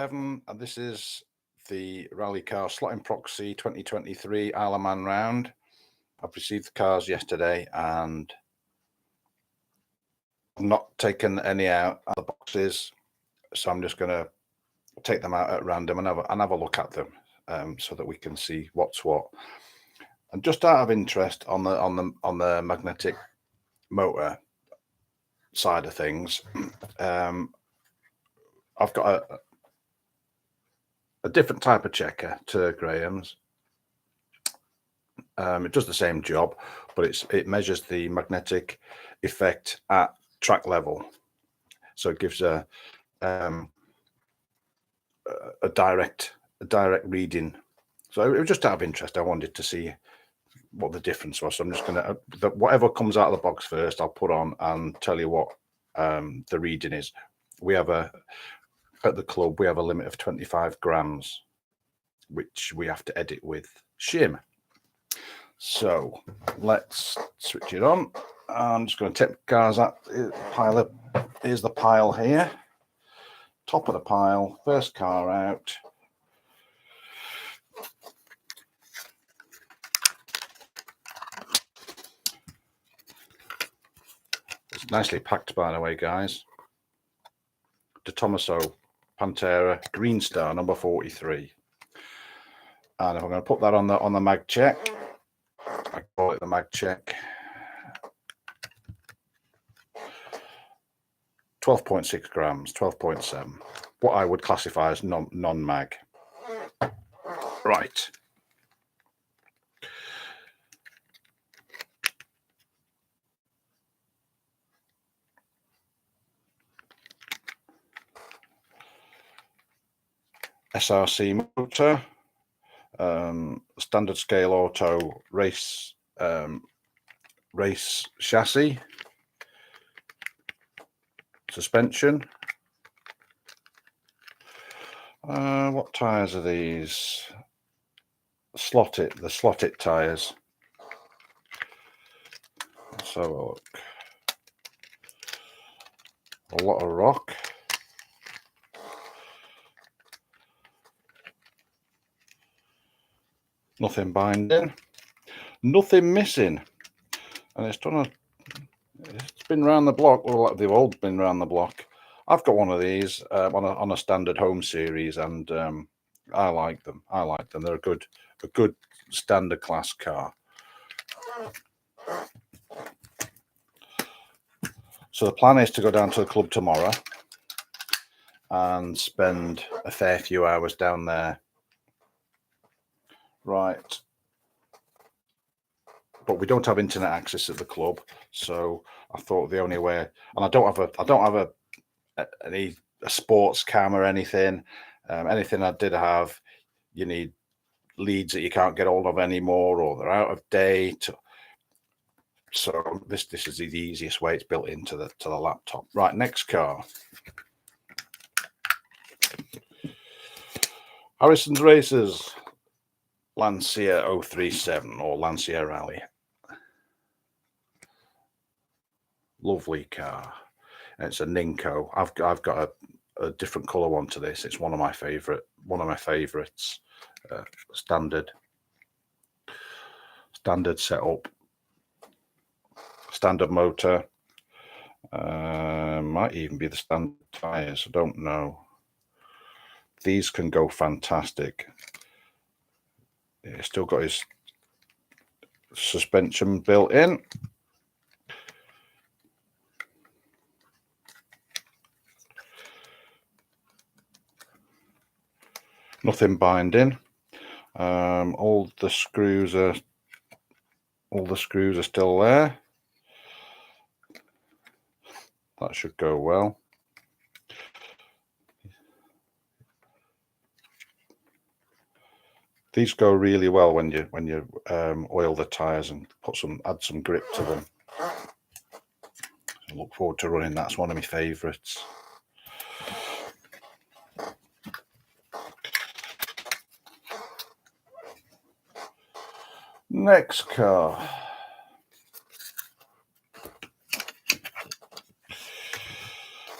And this is the rally car slotting Proxy 2023 Isle of Man round. I've received the cars yesterday and I've not taken any out of the boxes, so I'm just going to take them out at random and have a look at them so that we can see what's what. And just out of interest on the magnetic motor side of things, I've got a different type of checker to Graham's. It does the same job, but it measures the magnetic effect at track level, so it gives a direct reading. So it was just out of interest. I wanted to see what the difference was. So I'm just gonna whatever comes out of the box first, I'll put on and tell you what the reading is. We have at the club we have a limit of 25 grams, which we have to edit with shim. So let's switch it on. I'm just going to take the cars out. Here's the pile here. Top of the pile. First car out. It's nicely packed, by the way, guys. Detomaso Pantera Green Star number 43. And if I'm going to put that on the mag check, I call it the mag check. 12.6 grams, 12.7. What I would classify as non-mag. Right. SRC motor, standard scale auto race chassis, suspension. What tires are these? The slotted tires. Let's have a look. A lot of rock. Nothing binding, nothing missing, and it's been round the block. Well, they've all been round the block. I've got one of these on a standard home series, and I like them. They're a good standard class car. So the plan is to go down to the club tomorrow and spend a fair few hours down there. Right, but we don't have internet access at the club, so I thought the only way, and I don't have a sports cam or anything. Anything I did have, you need leads that you can't get hold of anymore, or they're out of date. So this is the easiest way. It's built into the laptop. Right, next car. Harrison's Racers Lancia 037 or Lancia Rally. Lovely car. It's a Ninko. I've got a different color one to this. It's one of my favorites. Standard setup, standard motor. Might even be the standard tires. I don't know. These can go fantastic. He's still got his suspension built in. Nothing binding. All the screws are still there. That should go well. These go really well when you oil the tires and add some grip to them. I look forward to running that. It's one of my favourites. Next car.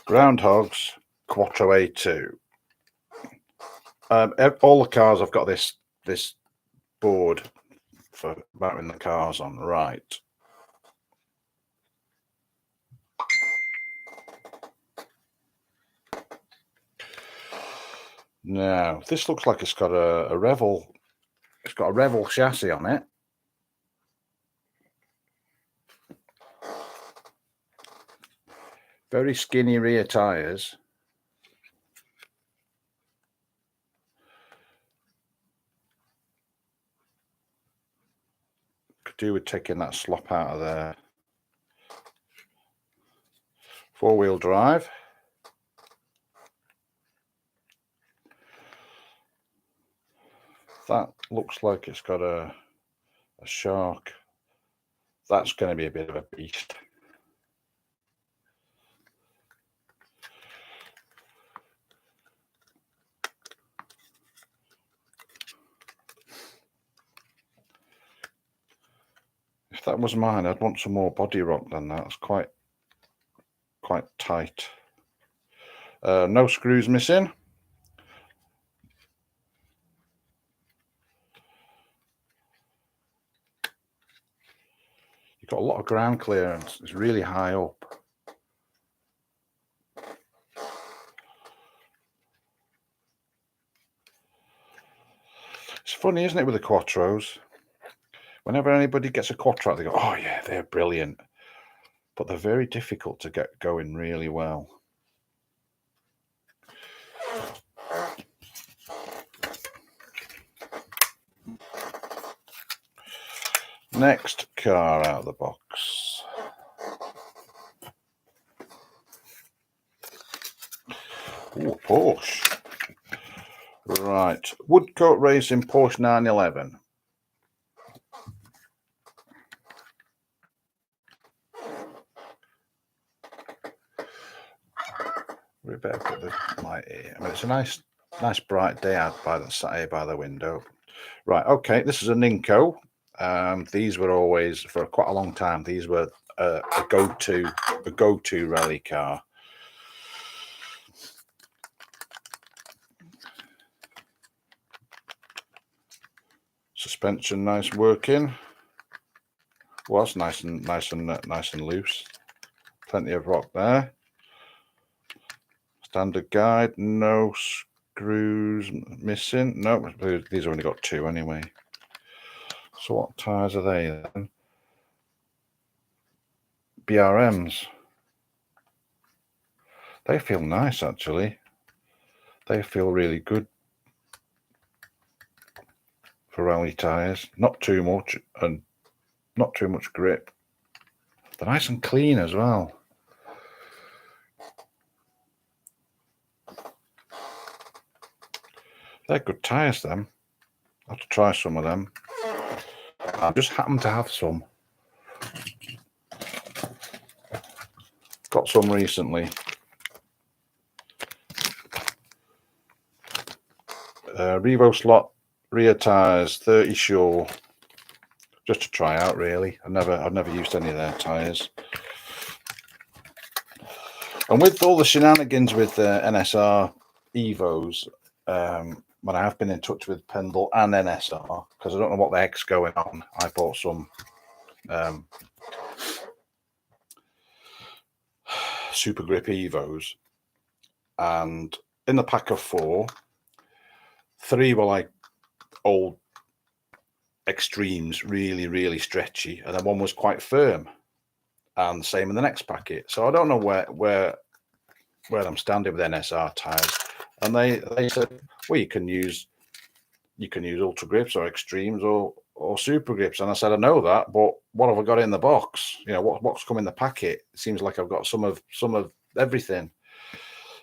Groundhogs Quattro A2. All the cars I've got this board for mounting the cars on. Right. Now, this looks like it's got a Revel. It's got a Revel chassis on it. Very skinny rear tyres. Could do with taking that slop out of there. 4-wheel drive. That looks like it's got a shark. That's going to be a bit of a beast. If that was mine, I'd want some more body rock than that. It's quite tight. No screws missing. You've got a lot of ground clearance. It's really high up. It's funny, isn't it, with the Quattros? Whenever anybody gets a Quattro, they go, oh yeah, they're brilliant. But they're very difficult to get going really well. Next car out of the box. Ooh, Porsche. Right, Woodcote Racing Porsche 911. We better put the light here. I mean, it's a nice bright day out by the window. Right, okay, this is a Ninko. These were always, for quite a long time, these were a go-to rally car. Suspension nice working. Was nice and loose. Plenty of rock there. Standard guide, no screws missing. No, these have only got 2 anyway. So what tyres are they then? BRMs. They feel nice actually. They feel really good for rally tyres. Not too much and not too much grip. They're nice and clean as well. They're good tyres, them. I'll have to try some of them. I just happen to have some. Got some recently. Revo slot rear tyres, 30 Shore. Just to try out, really. I've never used any of their tyres. And with all the shenanigans with NSR Evos, when I have been in touch with Pendle and NSR, because I don't know what the heck's going on, I bought some Super Grip Evos, and in the pack of 4, 3 were like old Extremes, really stretchy, and then 1 was quite firm, and same in the next packet. So I don't know where I'm standing with NSR tires. And they said, well, you can use Ultra Grips or Extremes or Super Grips. And I said, I know that, but what have I got in the box? You know, what's come in the packet? It seems like I've got some of everything.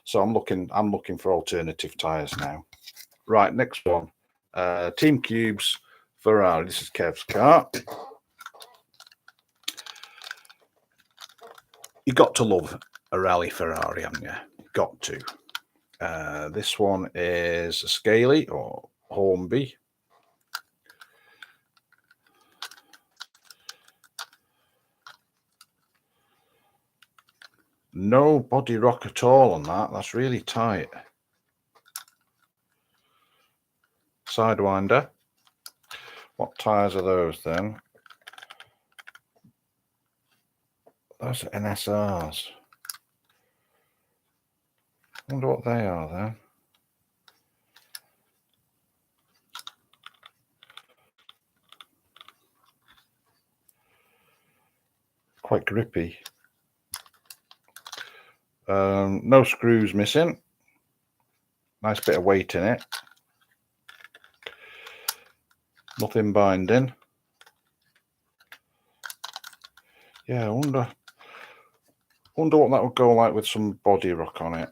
So I'm looking for alternative tires now. Right, next one. Team Cubes Ferrari. This is Kev's car. You got to love a rally Ferrari, haven't you? Got to. This one is a Scaly or Hornby. No body rock at all on that. That's really tight. Sidewinder. What tyres are those then? Those are NSRs. I wonder what they are then. Quite grippy. No screws missing. Nice bit of weight in it. Nothing binding. Yeah, I wonder what that would go like with some body rock on it.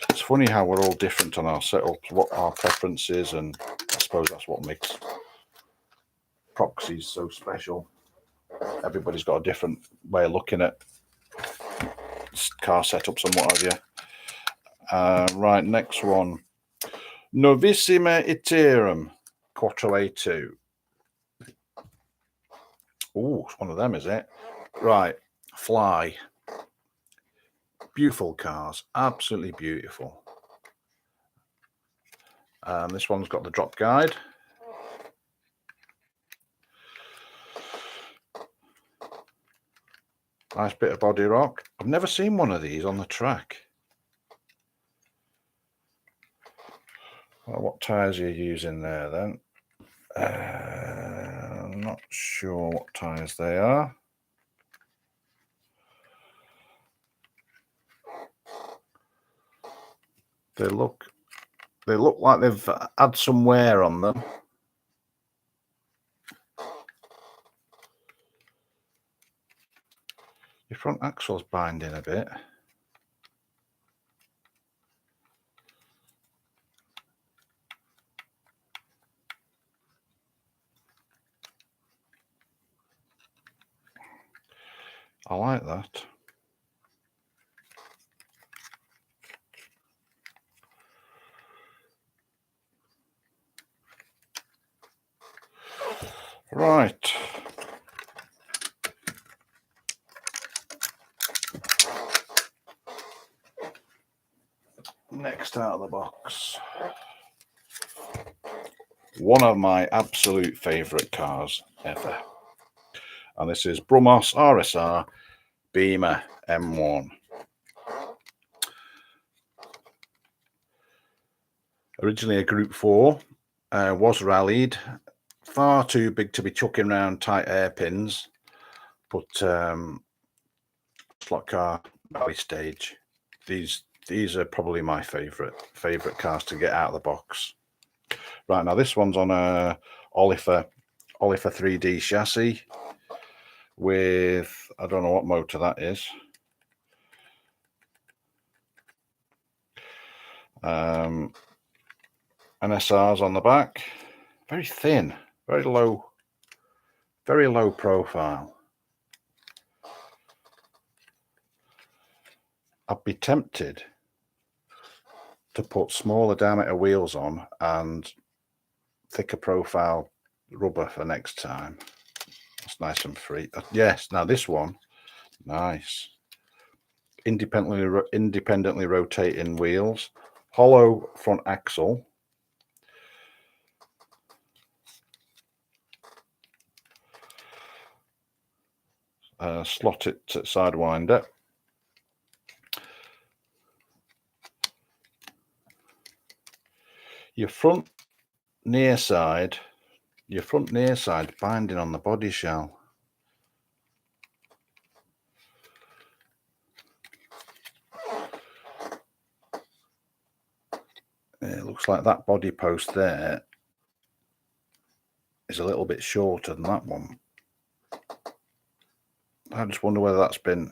It's funny how we're all different on our setups, what our preferences, and I suppose that's what makes Proxy so special. Everybody's got a different way of looking at car setups and what have you. Right, next one. Novissime Iterum Quattro A2. Oh, it's one of them, is it? Right, Fly. Beautiful cars, absolutely beautiful. This one's got the drop guide. Nice bit of body rock. I've never seen one of these on the track. Well, what tyres are you using there then? I'm not sure what tyres they are. They look like they've had some wear on them. Your front axle's binding a bit. I like that. Right. Next out of the box. One of my absolute favourite cars ever. And this is Brumos RSR BMW M1. Originally a Group 4, was rallied. Far too big to be chucking around tight hairpins, but slot car rally stage. These are probably my favourite cars to get out of the box. Right, now this one's on a Alfa 3D chassis with, I don't know what motor that is. NSRs on the back, very thin, very low profile. I'd be tempted to put smaller diameter wheels on and thicker profile rubber for next time. That's nice and free. Yes, now this one, nice. Independently rotating wheels, hollow front axle. Slotted sidewinder. Your front near side binding on the body shell. It looks like that body post there is a little bit shorter than that one. I just wonder whether that's been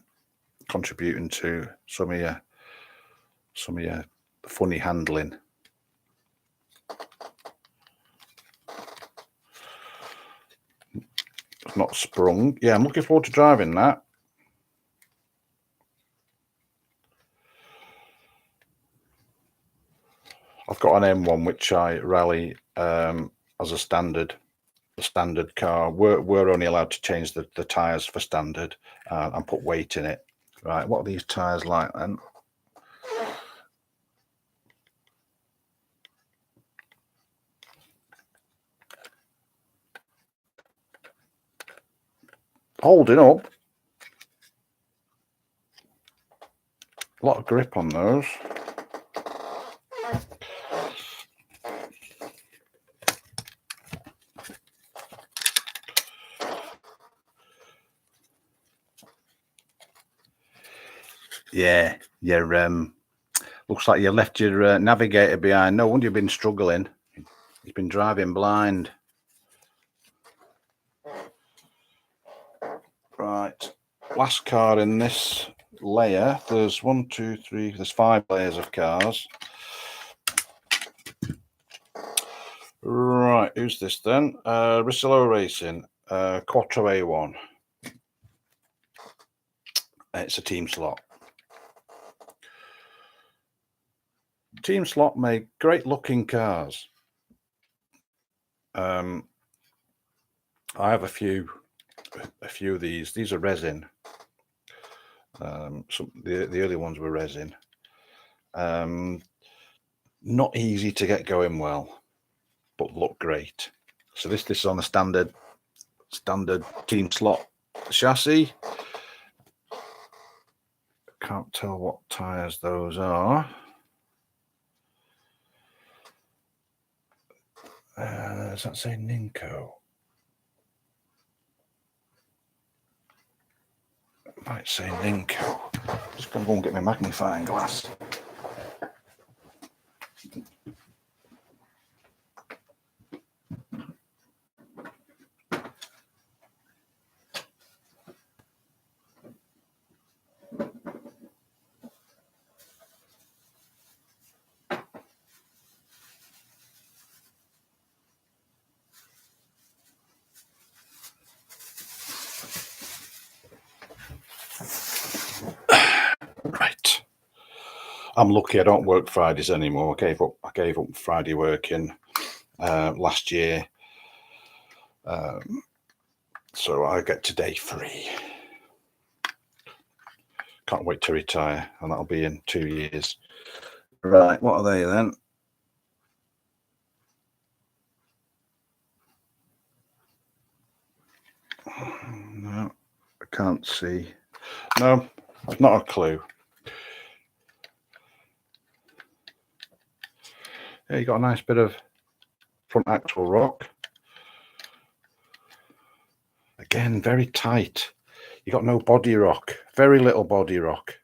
contributing to some of your funny handling. It's not sprung. Yeah, I'm looking forward to driving that. I've got an M1 which I rally as a standard car. We're only allowed to change the tyres for standard and put weight in it. Right, what are these tyres like then? holding up. A lot of grip on those. Yeah, looks like you left your navigator behind. No wonder you've been struggling. You've been driving blind. Right, last car in this layer. There's 1, 2, 3. There's 5 layers of cars. Right, who's this then? Ruscillo Racing, Quattro A1. It's a team slot. Team slot make great looking cars. I have a few of these. These are resin. The early ones were resin. Not easy to get going well, but look great. So this is on a standard team slot chassis. Can't tell what tires those are. Does that say Ninko? It might say Ninko. Just gonna go and get my magnifying glass. Right. I'm lucky I don't work Fridays anymore. I gave up Friday working last year. So I get today free. Can't wait to retire, and that'll be in 2 years. Right, what are they then? No, I can't see. No, I've not a clue. Yeah, you got a nice bit of front axle rock. Again, very tight. You got no body rock, very little body rock.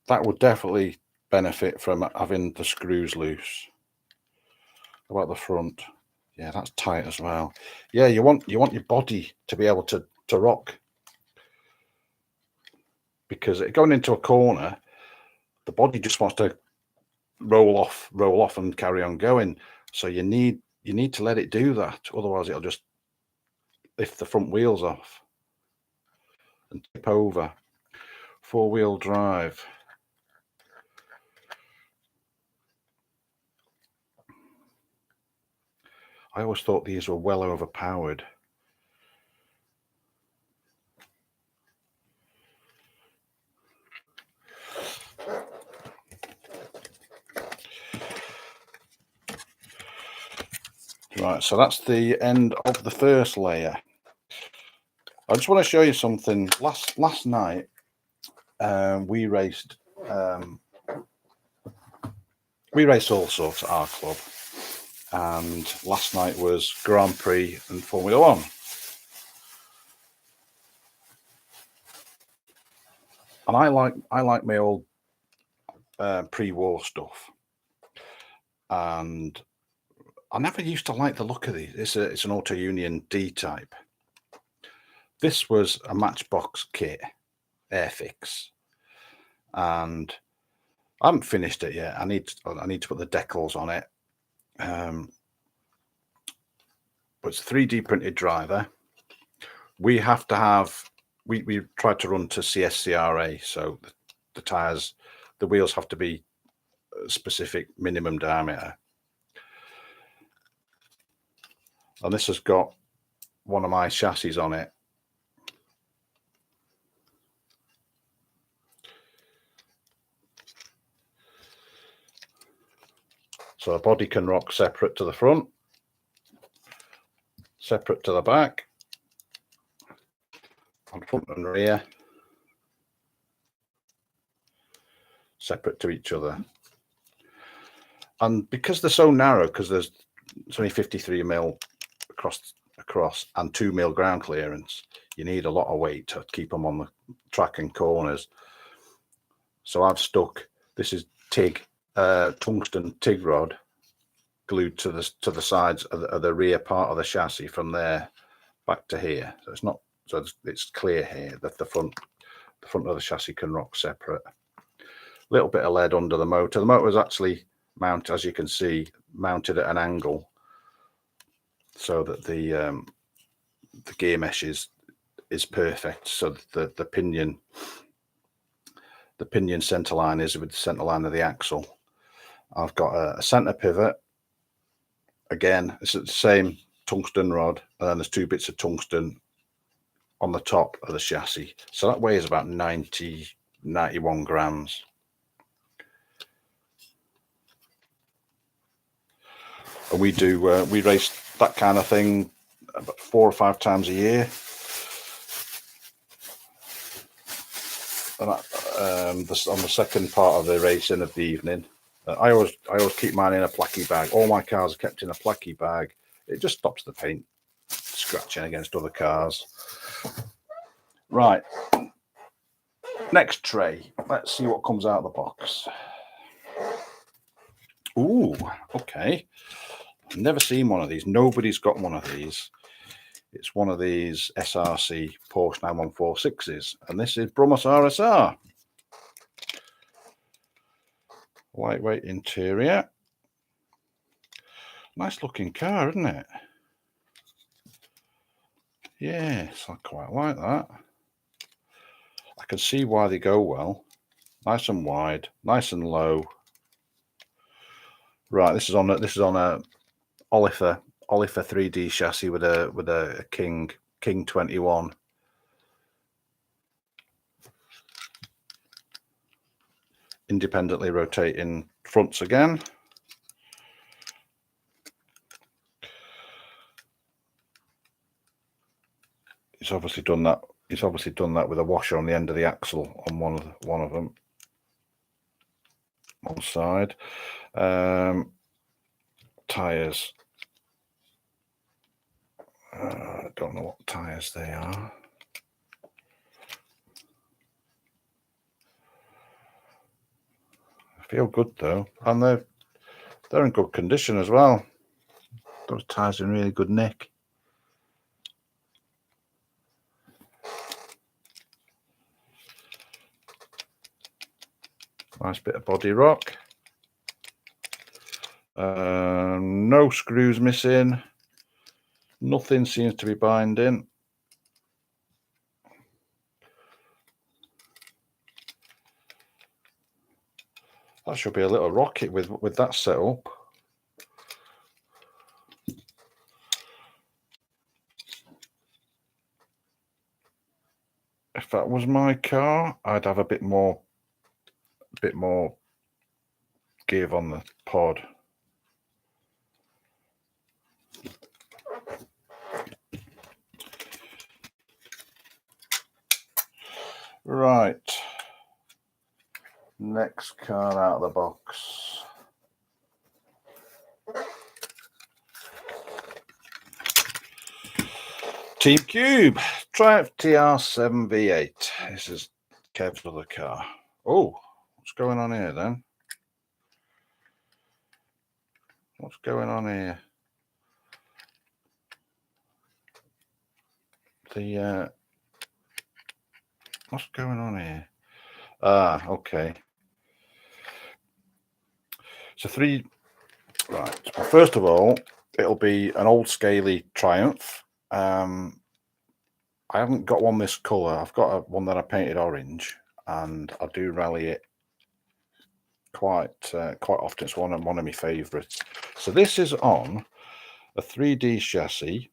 That would definitely benefit from having the screws loose. What about the front? Yeah, that's tight as well. Yeah, you want your body to be able to rock, because going into a corner, the body just wants to roll off and carry on going. So you need to let it do that. Otherwise, it'll just lift the front wheels off and tip over. 4-wheel drive. I always thought these were well overpowered. Right, so that's the end of the first layer. I just want to show you something. Last night, we raced all sorts at our club, and last night was Grand Prix and Formula One. And I like my old pre-war stuff, and I never used to like the look of these. It's an Auto Union D type. This was a Matchbox kit, Airfix, and I haven't finished it yet. I need to put the decals on it. But it's a 3D printed driver. We have to have. We tried to run to CSCRA, so the tires, the wheels have to be a specific minimum diameter. And this has got one of my chassis on it. So a body can rock separate to the front, separate to the back. front and rear, separate to each other. And because they're so narrow, because it's only 53 mil across and 2 mil ground clearance, you need a lot of weight to keep them on the track and corners. So I've stuck, this is TIG, tungsten TIG rod glued to the sides of the rear part of the chassis from there back to here. So it's not, so it's clear here that the front of the chassis can rock separate. A little bit of lead under the motor. The motor is actually mounted, as you can see, mounted at an angle so that the gear mesh is perfect. So that the pinion center line is with the center line of the axle. I've got a center pivot. Again, it's the same tungsten rod, and then there's 2 bits of tungsten on the top of the chassis. So that weighs about 91 grams. And we race that kind of thing about 4 or 5 times a year. And on the second part of the racing of the evening, I always keep mine in a placky bag. All my cars are kept in a placky bag. It just stops the paint scratching against other cars. Right. Next tray. Let's see what comes out of the box. Ooh, okay. I've never seen one of these. Nobody's got one of these. It's one of these SRC Porsche 914.6s, and this is Brumos RSR. Lightweight interior. Nice looking car, isn't it? Yes, I quite like that. I can see why they go well. Nice and wide, nice and low. Right, this is on a Alfa 3D chassis with a King 21. Independently rotating fronts again. He's obviously done that. He's obviously done that with a washer on the end of the axle on one of them. One side. Tires. I don't know what tires they are. Feel good though, and they're in good condition as well. Those tires are in really good nick. Nice bit of body rock. No screws missing. Nothing seems to be binding. That should be a little rocket with that setup. If that was my car, I'd have a bit more give on the pod. Right. Next car out of the box. Team Cube, Triumph TR7 V8. This is Kev's other car. Oh, what's going on here then? What's going on here? What's going on here? Ah, okay. So right. Well, first of all, it'll be an old scaly Triumph. I haven't got one this color. I've got one that I painted orange, and I do rally it quite often. It's one of my favorites. So this is on a 3D chassis,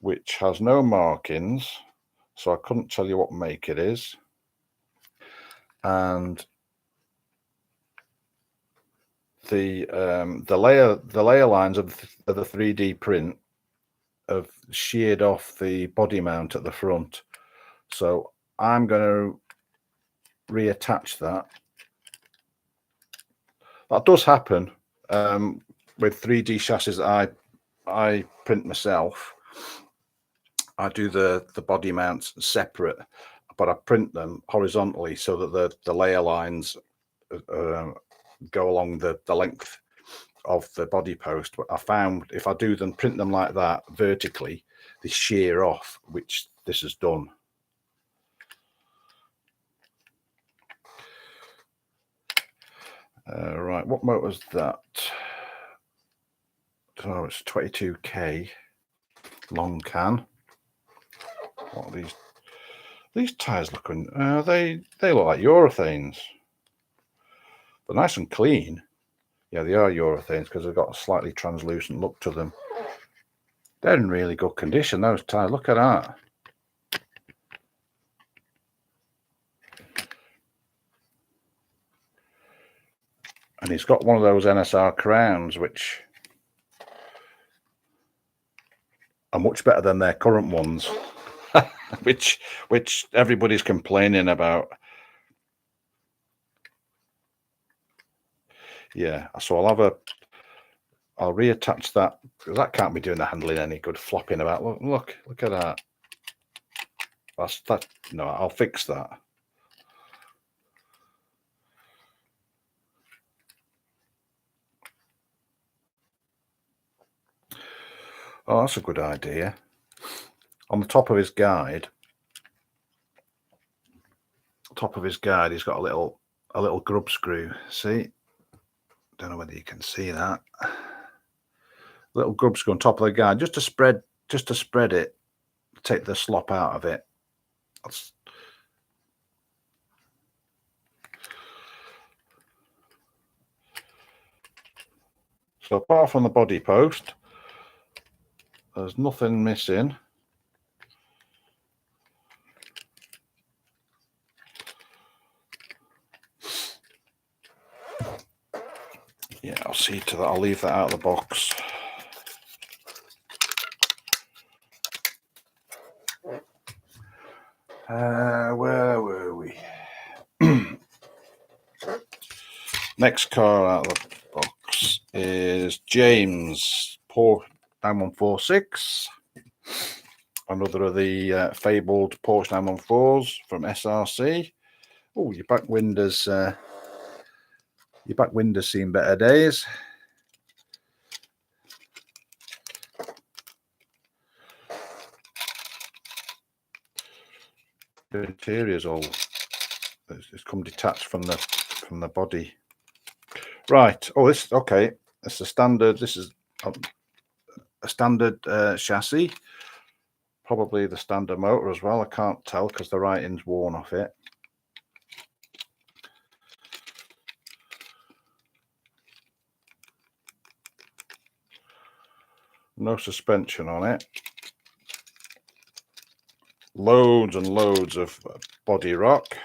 which has no markings, so I couldn't tell you what make it is. And the layer lines of the 3D print have sheared off the body mount at the front, So I'm going to reattach that. That does happen with 3D chassis that I print myself. I do the body mounts separate, but I print them horizontally so that the layer lines go along the length of the body post. But I found if I do them, print them like that vertically, they shear off, which this has done. Right, what motor is that? Oh, it's 22k long can. What are these tires looking? They look like urethanes, but nice and clean. Yeah, they are urethanes because they've got a slightly translucent look to them. They're in really good condition, those tires. Look at that. And he's got one of those NSR crowns, which are much better than their current ones, which everybody's complaining about. Yeah, so I'll reattach that, because that can't be doing the handling any good, flopping about. Look at that. That's that. No, I'll fix that. Oh, that's a good idea. On the top of his guide, he's got a little grub screw. See? Don't know whether you can see that. Little grub screw on top of the guide, just to spread it, take the slop out of it. So apart from the body post, there's nothing missing. Yeah, I'll see to that. I'll leave that out of the box. Where were we? Next car out of the box is James Porsche 9146. Another of the fabled Porsche 914s from SRC. Oh, your back windows seen better days. The interior's all it's come detached from the body. Right. Oh, this okay. It's a standard. This is a standard chassis. Probably the standard motor as well. I can't tell because the writing's worn off it. No suspension on it. Loads and loads of body rock.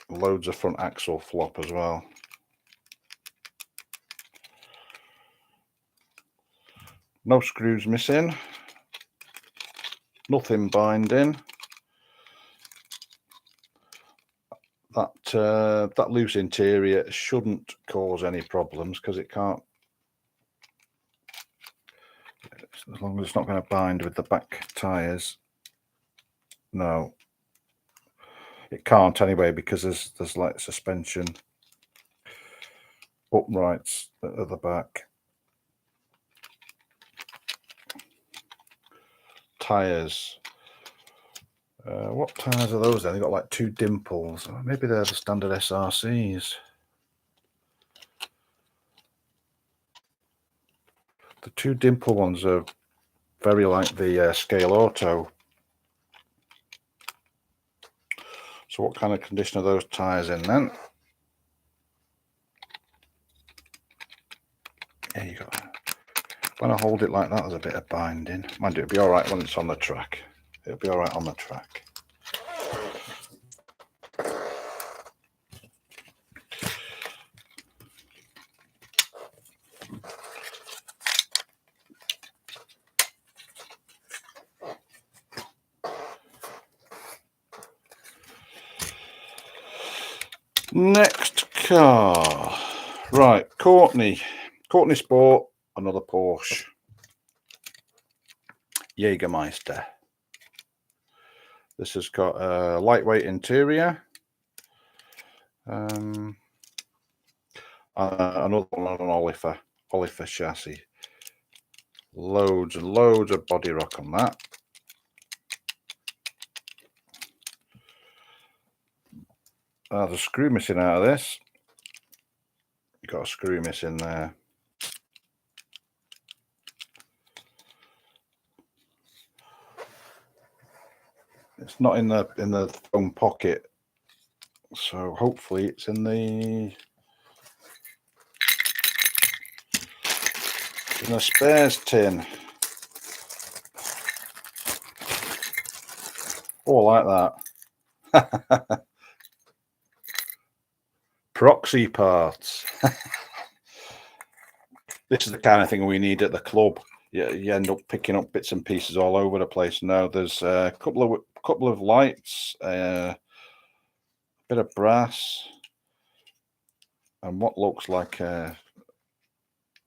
Loads of front axle flop as well. No screws missing. Nothing binding. That loose interior shouldn't cause any problems because it can't. As long as it's not going to bind with the back tyres. No, it can't anyway because there's like suspension uprights at the back. Tyres. What tyres are those then? They've got like two dimples. Maybe they're the standard SRCs. The two dimple ones are very like the Scale Auto. So what kind of condition are those tyres in then? Yeah, you got. When I hold it like that, there's a bit of binding. Mind you, it'll be all right when it's on the track. It'll be all right on the track. Next car. Right, Courtney Sport, another Porsche. Jägermeister. This has got a lightweight interior. Another one on an Oliver chassis. Loads and loads of body rock on that. There's a screw missing out of this. You've got a screw missing there. It's not in the foam pocket, so hopefully it's in the spares tin. Oh, I like that. Proxy parts. This is the kind of thing we need at the club. You end up picking up bits and pieces all over the place. Now there's a couple of lights, a bit of brass, and what looks like a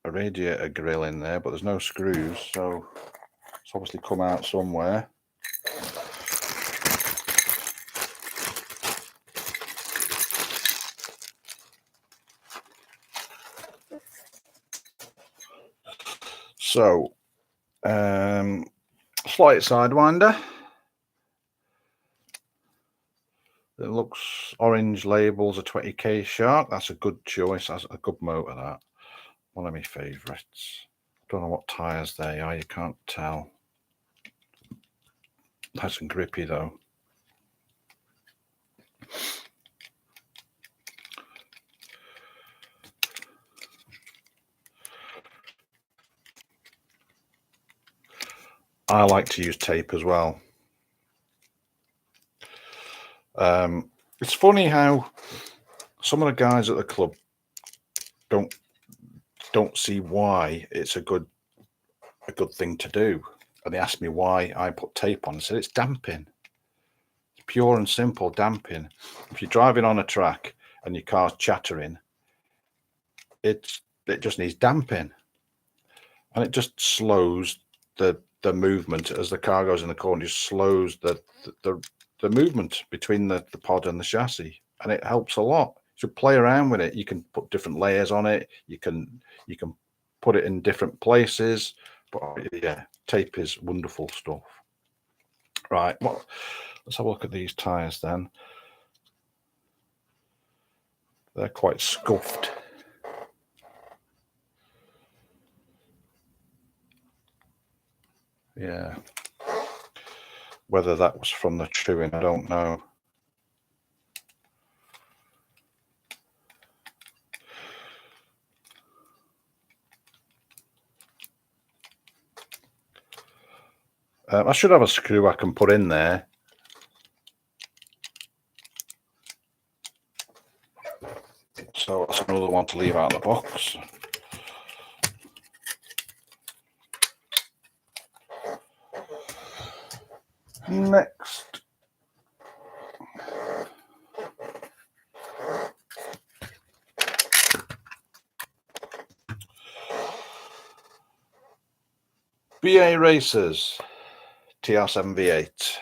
radiator grill in there, but there's no screws, so it's obviously come out somewhere. So, slight sidewinder. It looks orange labels, a 20k Shark. That's a good choice. That's a good motor, that. One of my favourites. Don't know what tyres they are, you can't tell. Nice and grippy though. I like to use tape as well. It's funny how some of the guys at the club don't see why it's a good thing to do, and they ask me why I put tape on. I said it's damping. It's pure and simple damping. If you're driving on a track and your car's chattering, it just needs damping, and it just slows the movement as the car goes in the corner. It just slows the movement between the pod and the chassis, and it helps a lot. You should play around with it. You can put different layers on it. You can put it in different places. But yeah, tape is wonderful stuff. Right, well, let's have a look at these tires then. They're quite scuffed. Yeah. Whether that was from the chewing, I don't know. I should have a screw I can put in there. So that's another one to leave out of the box. Next. BARacer's TR7 V8.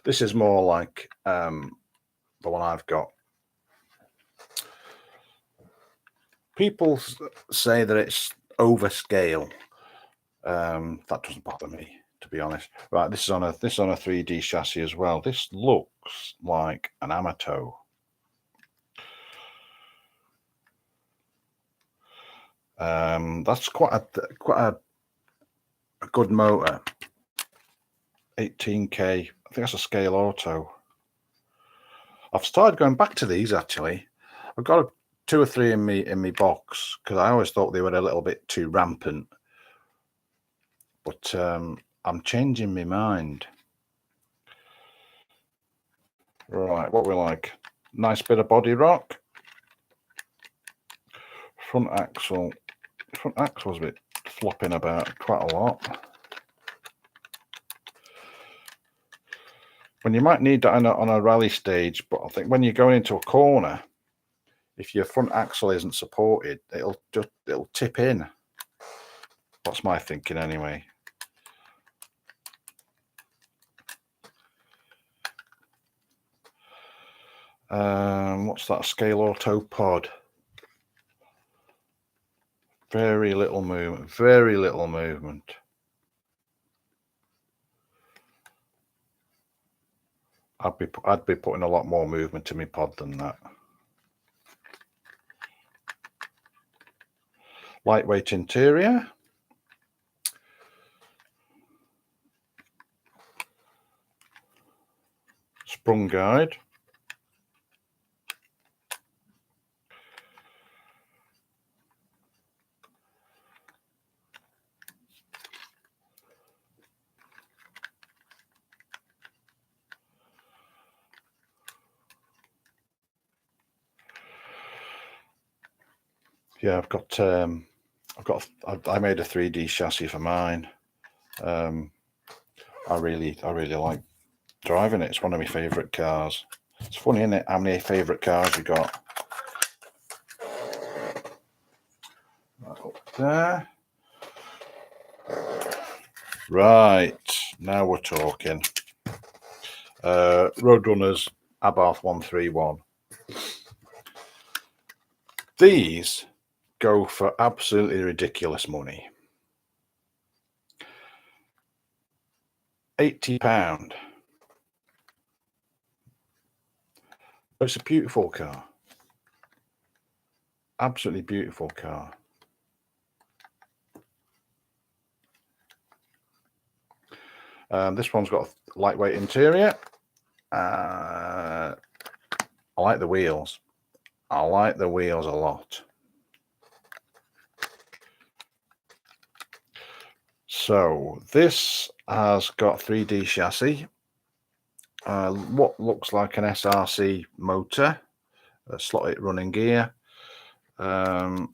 This is more like the one I've got. People say that it's overscale. That doesn't bother me, to be honest. Right, this is on a 3D chassis as well. This looks like an Amato. That's quite a good motor. 18k. I think that's a scale auto. I've started going back to these actually. I've got 2 or 3 in me box because I always thought they were a little bit too rampant. But I'm changing my mind. Right, what we like? Nice bit of body rock. Front axle's a bit flopping about quite a lot. When you might need that on a rally stage, but I think when you're going into a corner, if your front axle isn't supported, it'll tip in. That's my thinking anyway. What's that? Scale Auto Pod. Very little movement. Very little movement. I'd be putting a lot more movement in my pod than that. Lightweight interior. Sprung guide. Yeah, I made a 3D chassis for mine. I really like driving it. It's one of my favourite cars. It's funny, isn't it, how many favourite cars you got? Up there. Right, now we're talking. Roadrunners Abarth 131. These go for absolutely ridiculous money. £80. It's a beautiful car. Absolutely beautiful car. This one's got a lightweight interior. I like the wheels. I like the wheels a lot. So this has got 3D chassis. What looks like an SRC motor, a slotted running gear. Nice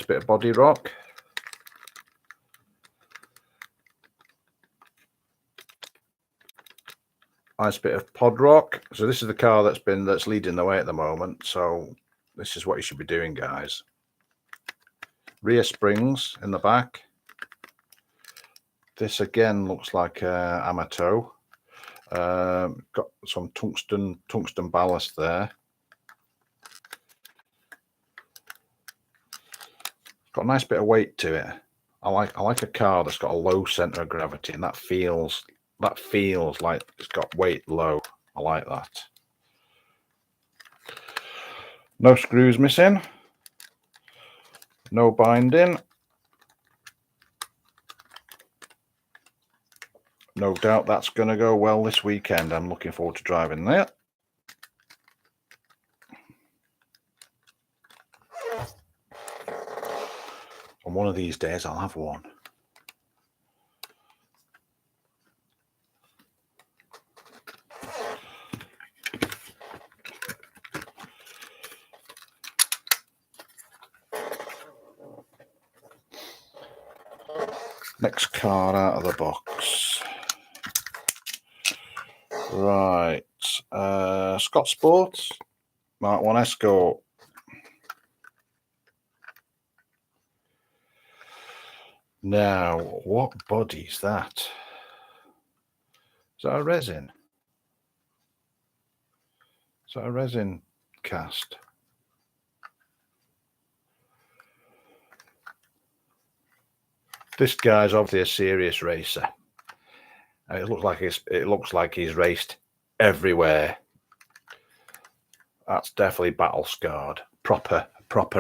bit of body rock. Nice bit of pod rock. So this is the car that's leading the way at the moment. So this is what you should be doing, guys. Rear springs in the back. This again looks like Amato. Got some tungsten ballast there. Got a nice bit of weight to it. I like a car that's got a low center of gravity, and that feels like it's got weight low. I like that. No screws missing. No binding. No doubt that's going to go well this weekend. I'm looking forward to driving that. And one of these days I'll have one. Next car out of the box. Right. Scott Sports. Mark 1 Escort. Now, what body is that? Is that a resin? Is that a resin cast? This guy's obviously a serious racer. And it looks like he's raced everywhere. That's definitely battle scarred. Proper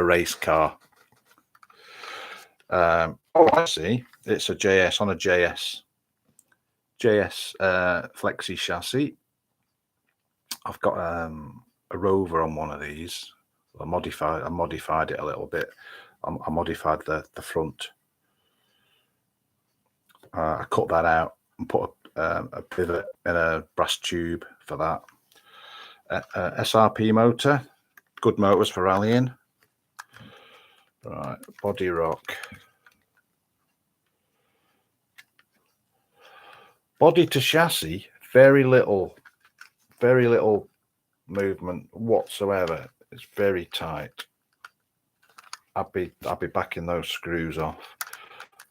race car. Oh, I see. It's a JS on a JS flexi chassis. I've got a Rover on one of these. I modified it a little bit. I modified the front. I cut that out and put a pivot and a brass tube for that. SRP motor. Good motors for rallying. Right, body rock. Body to chassis, very little movement whatsoever. It's very tight. I'll be backing those screws off.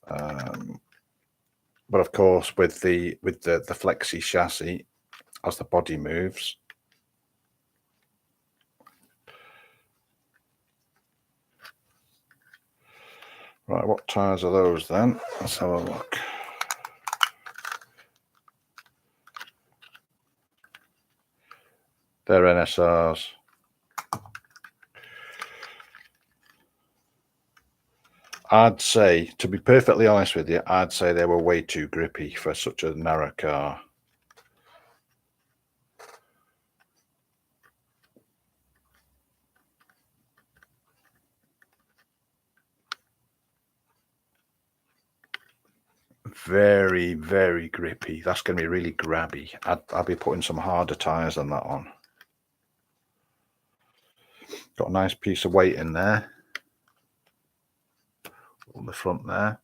But of course, with the flexi chassis, as the body moves, right, what tyres are those then? Let's have a look. They're NSRs. I'd say, to be perfectly honest with you, I'd say they were way too grippy for such a narrow car. Very, very grippy. That's going to be really grabby. I'd be putting some harder tyres than that on. Got a nice piece of weight in there on the front there.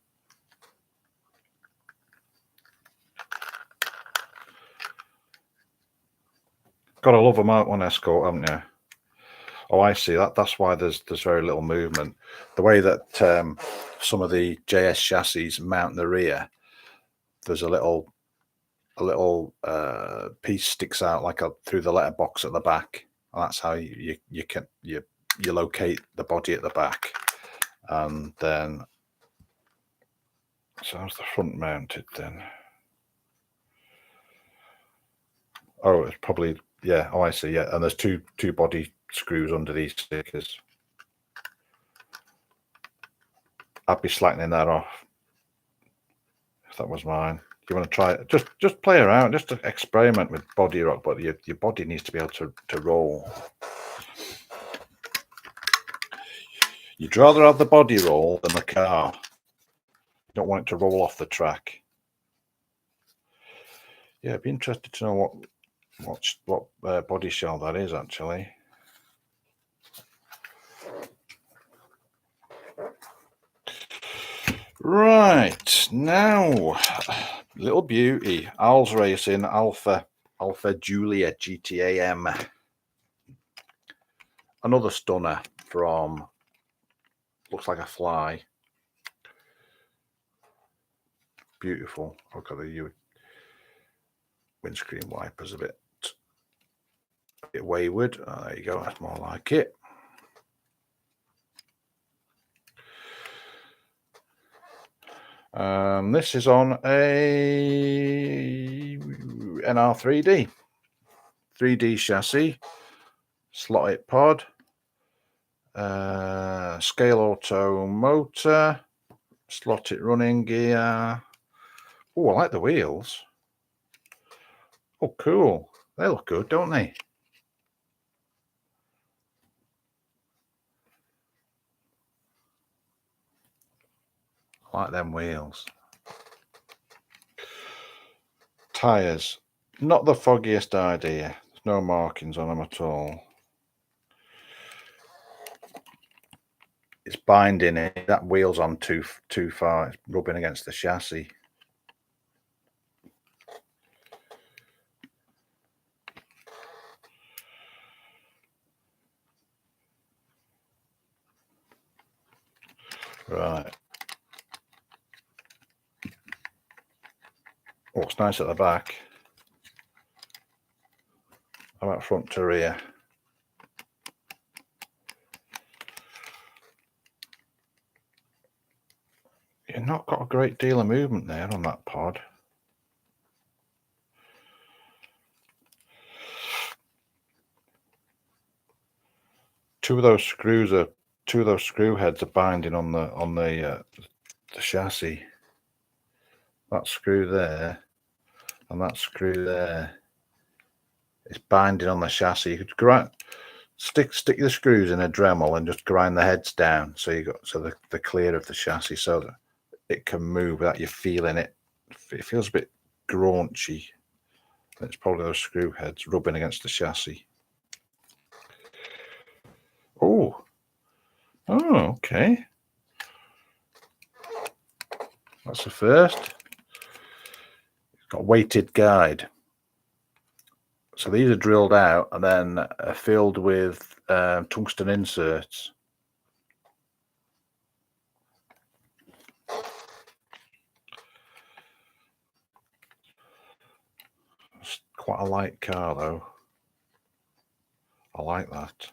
Gotta love them out on Escort, haven't you? Oh, I see that. That's why there's very little movement. The way that some of the JS chassis mount the rear, there's a little piece sticks out like through the letterbox at the back. And that's how you locate the body at the back. And then, so how's the front mounted then? Oh, it's probably, yeah. Oh, I see. Yeah, and there's two body screws under these stickers. I'd be slackening that off if that was mine. You want to try it? Just play around, just to experiment with body rock, but your body needs to be able to roll. You'd rather have the body roll than the car. You don't want it to roll off the track. Yeah, I'd be interested to know what body shell that is actually. Right, now little beauty, Al's Racing Alfa Giulia GTA M. Another stunner from, looks like a fly. Beautiful. Look at the windscreen wipers a bit wayward. Oh, there you go, that's more like it. This is on a NR 3D chassis, slotted pod, scale auto motor, slotted running gear. Oh, I like the wheels. Oh, cool. They look good, don't they? I like them wheels. Tyres, not the foggiest idea. There's no markings on them at all. It's binding it. That wheel's on too far. It's rubbing against the chassis. Right. Oh, it's nice at the back. How about front to rear? You've not got a great deal of movement there on that pod. Two of those screw heads are binding on the chassis. That screw there and that screw there is binding on the chassis. You could grind, stick the screws in a Dremel and just grind the heads down so they're clear of the chassis so that it can move without you feeling it. It feels a bit graunchy. It's probably those screw heads rubbing against the chassis. Oh, okay. That's the first. Got a weighted guide. So these are drilled out and then filled with tungsten inserts. It's quite a light car though. I like that.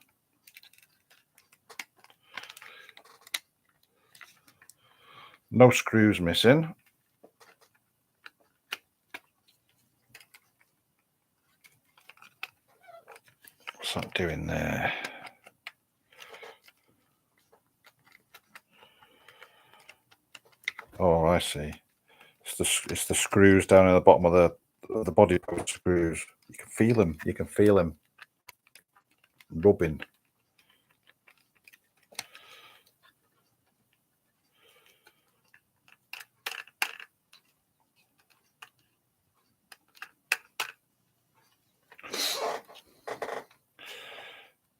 No screws missing. What's that doing there? Oh, I see. It's the screws down in the bottom of the body screws. You can feel them. You can feel them rubbing.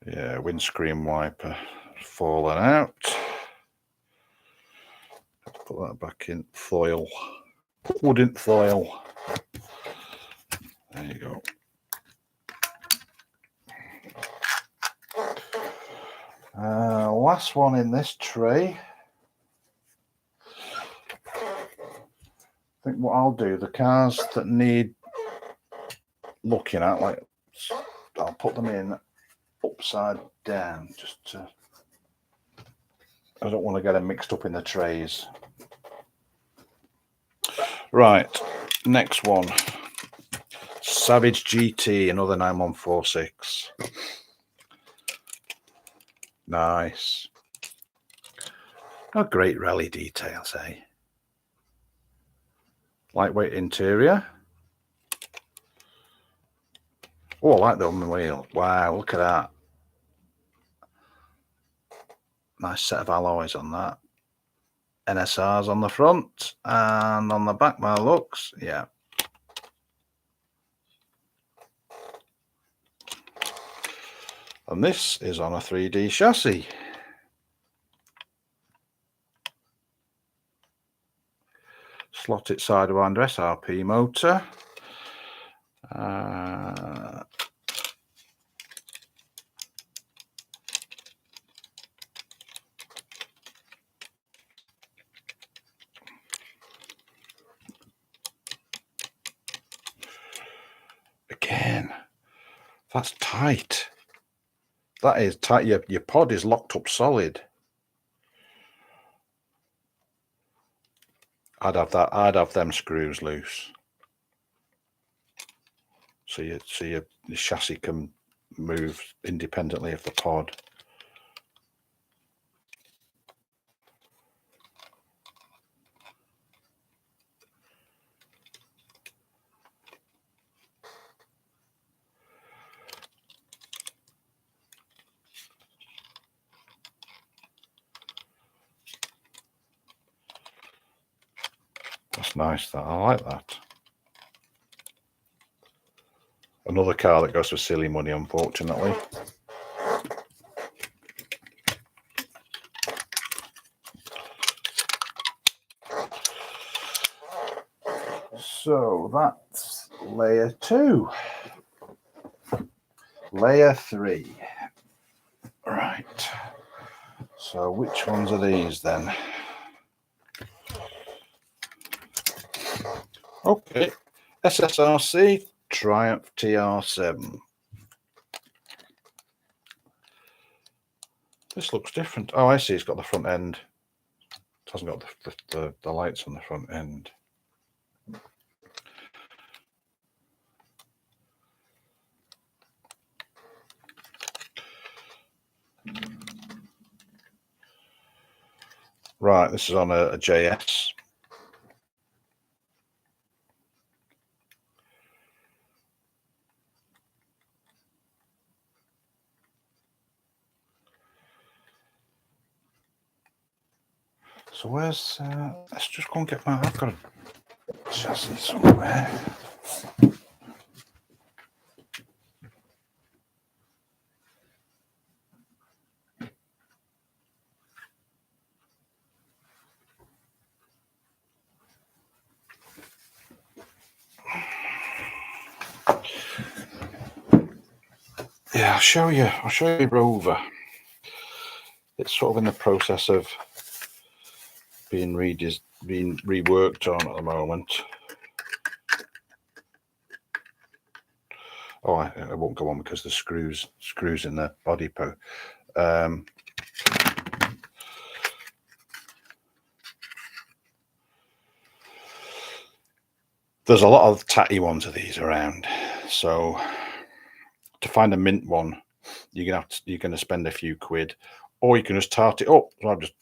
Yeah, windscreen wiper fallen out. Let's put that back in foil. Wooden foil. There you go. Last one in this tray. I think what I'll do, the cars that need looking at, like I'll put them in upside down just to, I don't want to get them mixed up in the trays. Right, next one. Savage GT, another 9146. Nice. Oh, great rally details, eh? Lightweight interior. Oh, I like the on wheel. Wow, look at that. Nice set of alloys on that. NSRs on the front and on the back, my looks. Yeah. And this is on a 3D chassis. Slotted sidewinder SRP motor. Again, that's tight. That is tight. Your pod is locked up solid. I'd have that. I'd have them screws loose. So your chassis can move independently of the pod. That's nice. That I like that. Another car that goes for silly money, unfortunately. So that's layer 2. Layer 3. Right. So which ones are these then? Okay. SSRC Triumph TR7. This looks different. Oh, I see. It's got the front end. It hasn't got the lights on the front end. Right, this is on a JS. So where's, let's just go and get my, I've got a chassis somewhere. yeah, I'll show you Rover. It's sort of in the process of being reworked on at the moment. Oh, I won't go on because the screws in the body post. There's a lot of tatty ones of these around, so to find a mint one, you're gonna spend a few quid, or you can just tart it up. So I've just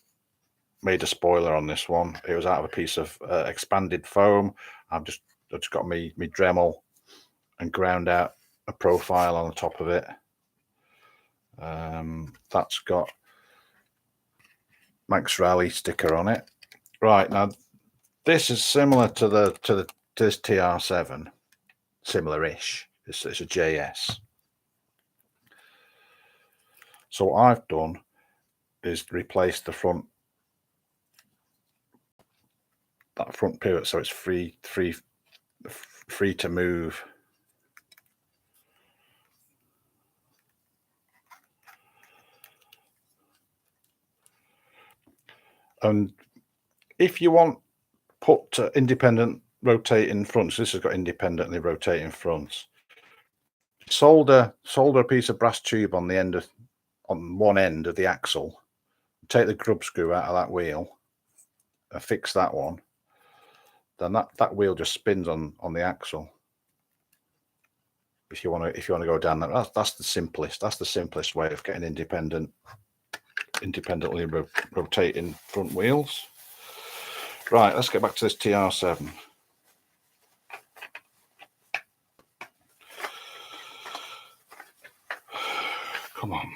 made a spoiler on this one. It was out of a piece of expanded foam. I've just got me Dremel and ground out a profile on the top of it. That's got Manx Rally sticker on it. Right, now this is similar to this TR7, similar-ish. It's a JS. So what I've done is replace that front pivot so it's free to move. And if you want put independent rotating fronts, this has got independently rotating fronts. Solder a piece of brass tube on one end of the axle. Take the grub screw out of that wheel and fix that one. Then that wheel just spins on the axle. If you want to go down that, that's the simplest way of getting independently rotating front wheels. Right, let's get back to this TR7. Come on.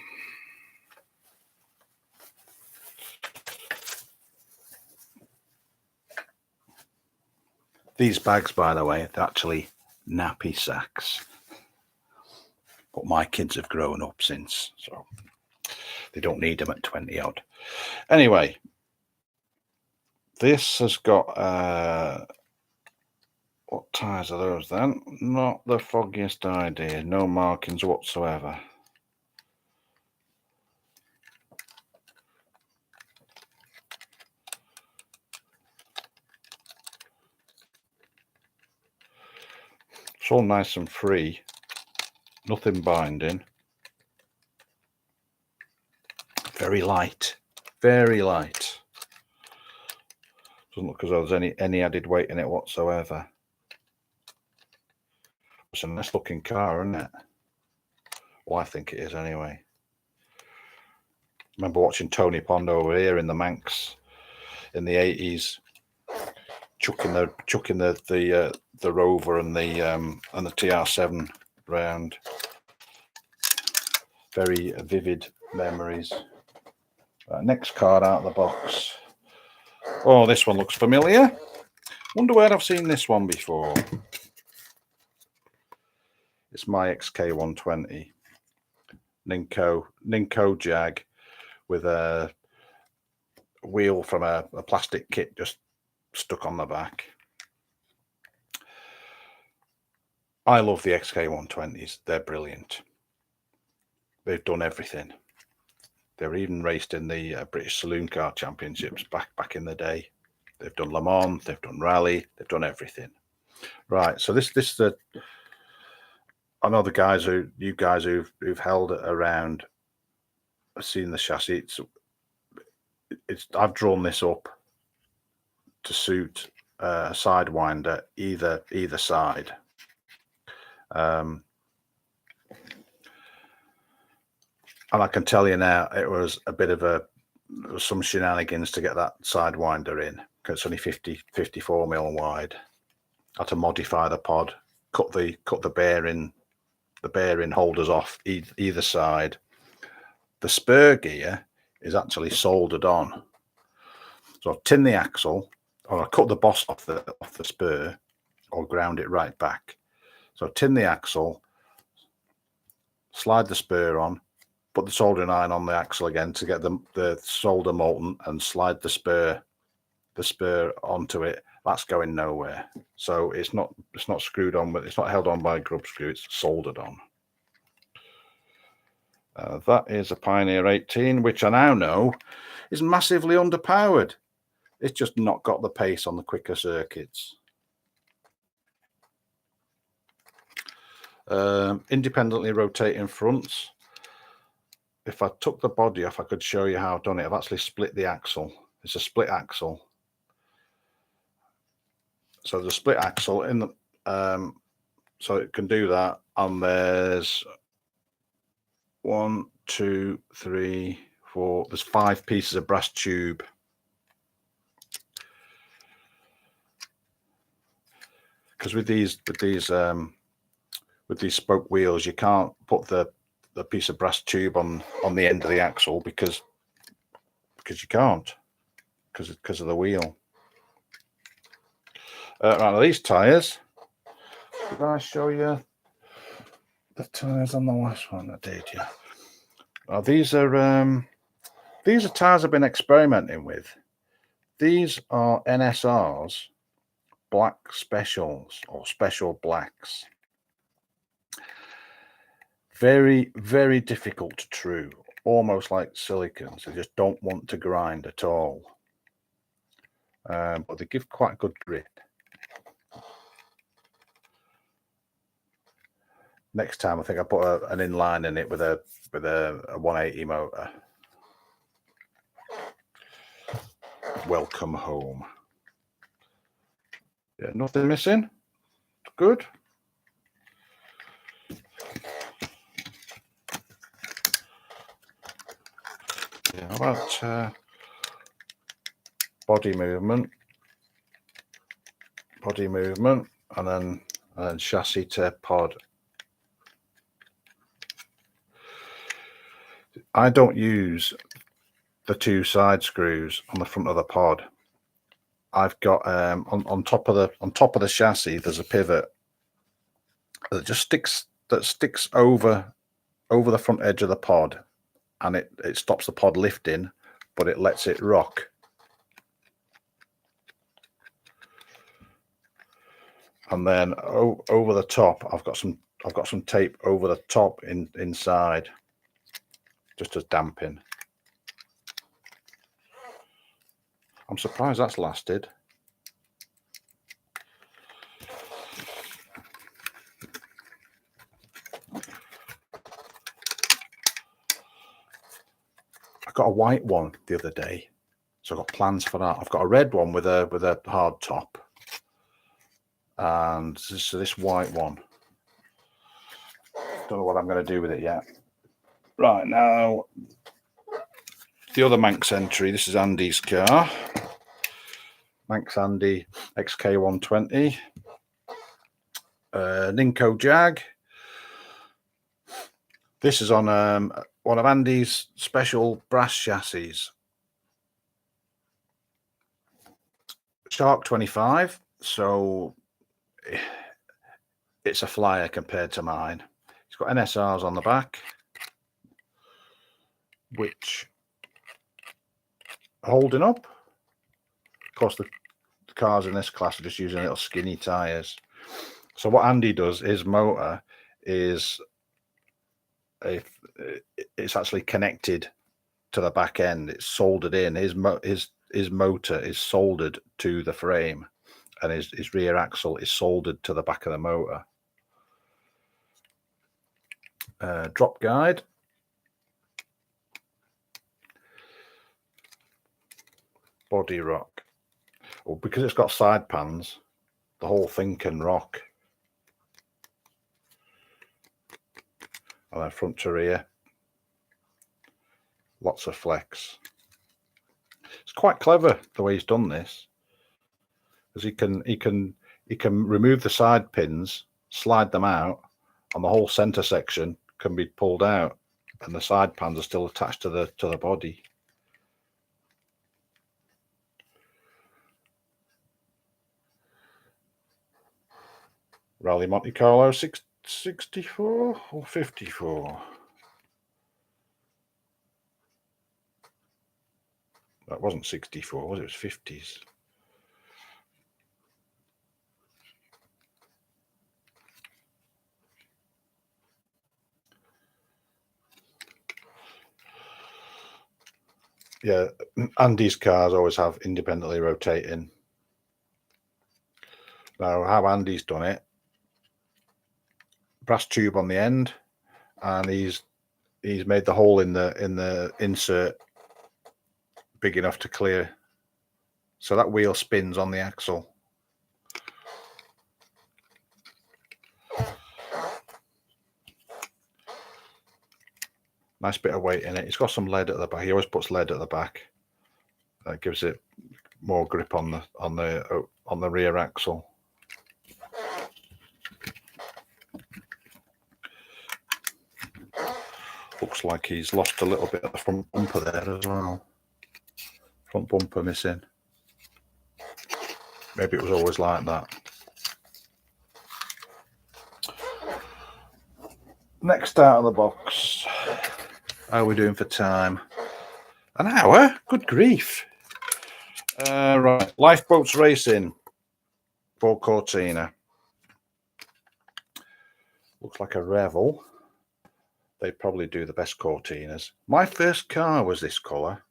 These bags, by the way, they're actually nappy sacks. But my kids have grown up since, so they don't need them at 20 odd. Anyway, this has got what tyres are those then? Not the foggiest idea. No markings whatsoever. It's all nice and free. Nothing binding. Very light. Very light. Doesn't look as though there's any added weight in it whatsoever. It's a nice looking car, isn't it? Well, I think it is anyway. Remember watching Tony Pond over here in the Manx in the 80s, chucking the Rover and the TR7 round. Very vivid memories. Next card out of the box. Oh, this one looks familiar. Wonder where I've seen this one before. It's my XK120 Ninko Jag with a wheel from a plastic kit just stuck on the back. I love the XK120s. They're brilliant. They've done everything. They were even raced in the British Saloon Car Championships back in the day. They've done Le Mans, they've done rally, they've done everything. Right, so this I know you guys who've held it around have seen the chassis. I've drawn this up to suit a sidewinder either side. And I can tell you now, it was a bit of some shenanigans to get that sidewinder in, because it's only 54 mil wide. I had to modify the pod, cut the bearing holders off either side. The spur gear is actually soldered on. So I've tinned the axle, or I cut the boss off the spur, or ground it right back. So tin the axle, slide the spur on, put the soldering iron on the axle again to get the solder molten, and slide the spur onto it. That's going nowhere. So it's not screwed on, but it's not held on by a grub screw. It's soldered on. That is a Pioneer 18, which I now know is massively underpowered. It's just not got the pace on the quicker circuits. Independently rotating fronts. If I took the body off, I could show you how I've done it. I've actually split the axle. It's a split axle. So the split axle in the so it can do that. And there's 1, 2, 3, 4. There's 5 pieces of brass tube. Because with these spoke wheels, you can't put the piece of brass tube on the end of the axle because you can't because of the wheel. Right, these tires. Did I show you the tires on the last one? I did, yeah. These are tires I've been experimenting with. These are NSR's black specials or special blacks. Very, very difficult to true, almost like silicon. So just don't want to grind at all. But they give quite good grip. Next time, I think I put an inline in it with a 180 motor. Welcome home. Yeah, nothing missing. Good. Yeah, how about body movement, and then chassis to pod. I don't use the 2 side screws on the front of the pod. I've got on top of the chassis. There's a pivot that just sticks over the front edge of the pod, and it stops the pod lifting, but it lets it rock. And then over the top, I've got some tape over the top inside, just as damping. I'm surprised that's lasted. I got a white one the other day, so I've got plans for that. I've got a red one with a hard top, and so this white one. Don't know what I'm going to do with it yet. Right, now the other Manx entry. This is Andy's car, ManxAndy XK120, Ninko Jag. This is on one of Andy's special brass chassis. Shark 25, so it's a flyer compared to mine. It's got NSRs on the back, which are holding up. Of course, the cars in this class are just using little skinny tires. So what Andy does, his motor is it's actually connected to the back end. It's soldered in. His motor is soldered to the frame, and his rear axle is soldered to the back of the motor. Drop guide. Body rock. Well, because it's got side pans, the whole thing can rock. And then front to rear, lots of flex. It's quite clever the way he's done this, because he can remove the side pins, slide them out, and the whole center section can be pulled out, and the side pans are still attached to the body. Rally Monte Carlo 64 or 54. That wasn't 64, was it? It was 50s. Yeah, Andy's cars always have independently rotating. Now, how Andy's done it, brass tube on the end, and he's made the hole in the insert big enough to clear, so that wheel spins on the axle. Nice bit of weight in it. It's got some lead at the back. He always puts lead at the back. That gives it more grip on the rear axle. Looks like he's lost a little bit of the front bumper there as well. Front bumper missing. Maybe it was always like that. Next out of the box. How are we doing for time? An hour? Good grief. Right, Lifeboats Racing for Cortina. Looks like a Revel. They probably do the best Cortinas. My first car was this colour.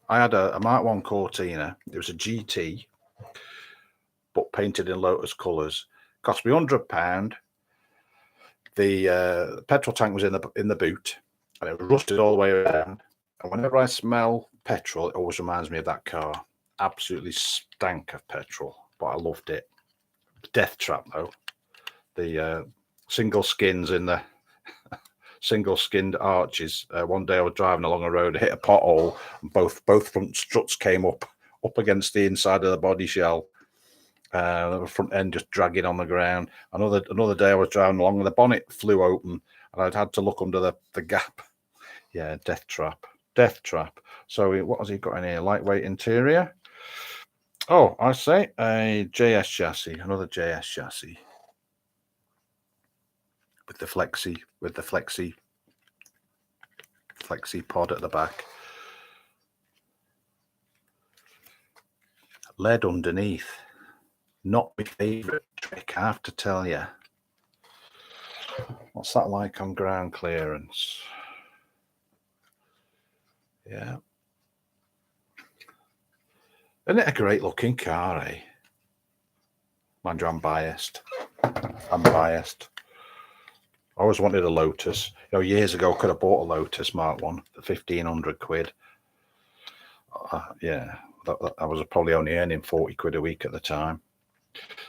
I had a Mark 1 Cortina. It was a GT, but painted in Lotus colours. Cost me £100. The petrol tank was in the boot, and it was rusted all the way around. And whenever I smell petrol, it always reminds me of that car. Absolutely stank of petrol, but I loved it. Death trap though. The single skins in the single skinned arches. One day I was driving along a road, hit a pothole, and both front struts came up against the inside of the body shell. The front end just dragging on the ground. Another day I was driving along and the bonnet flew open, and I'd had to look under the gap. Yeah, death trap. So what has he got in here? Lightweight interior. Oh, I say a JS chassis, another JS chassis with the flexi pod at the back. Lead underneath. Not my favourite trick, I have to tell you. What's that like on ground clearance? Yeah. Isn't it a great looking car, eh? Mind you, I'm biased. I always wanted a Lotus. You know, years ago, I could have bought a Lotus Mark 1 for 1,500 quid. Yeah, I was probably only earning 40 quid a week at the time.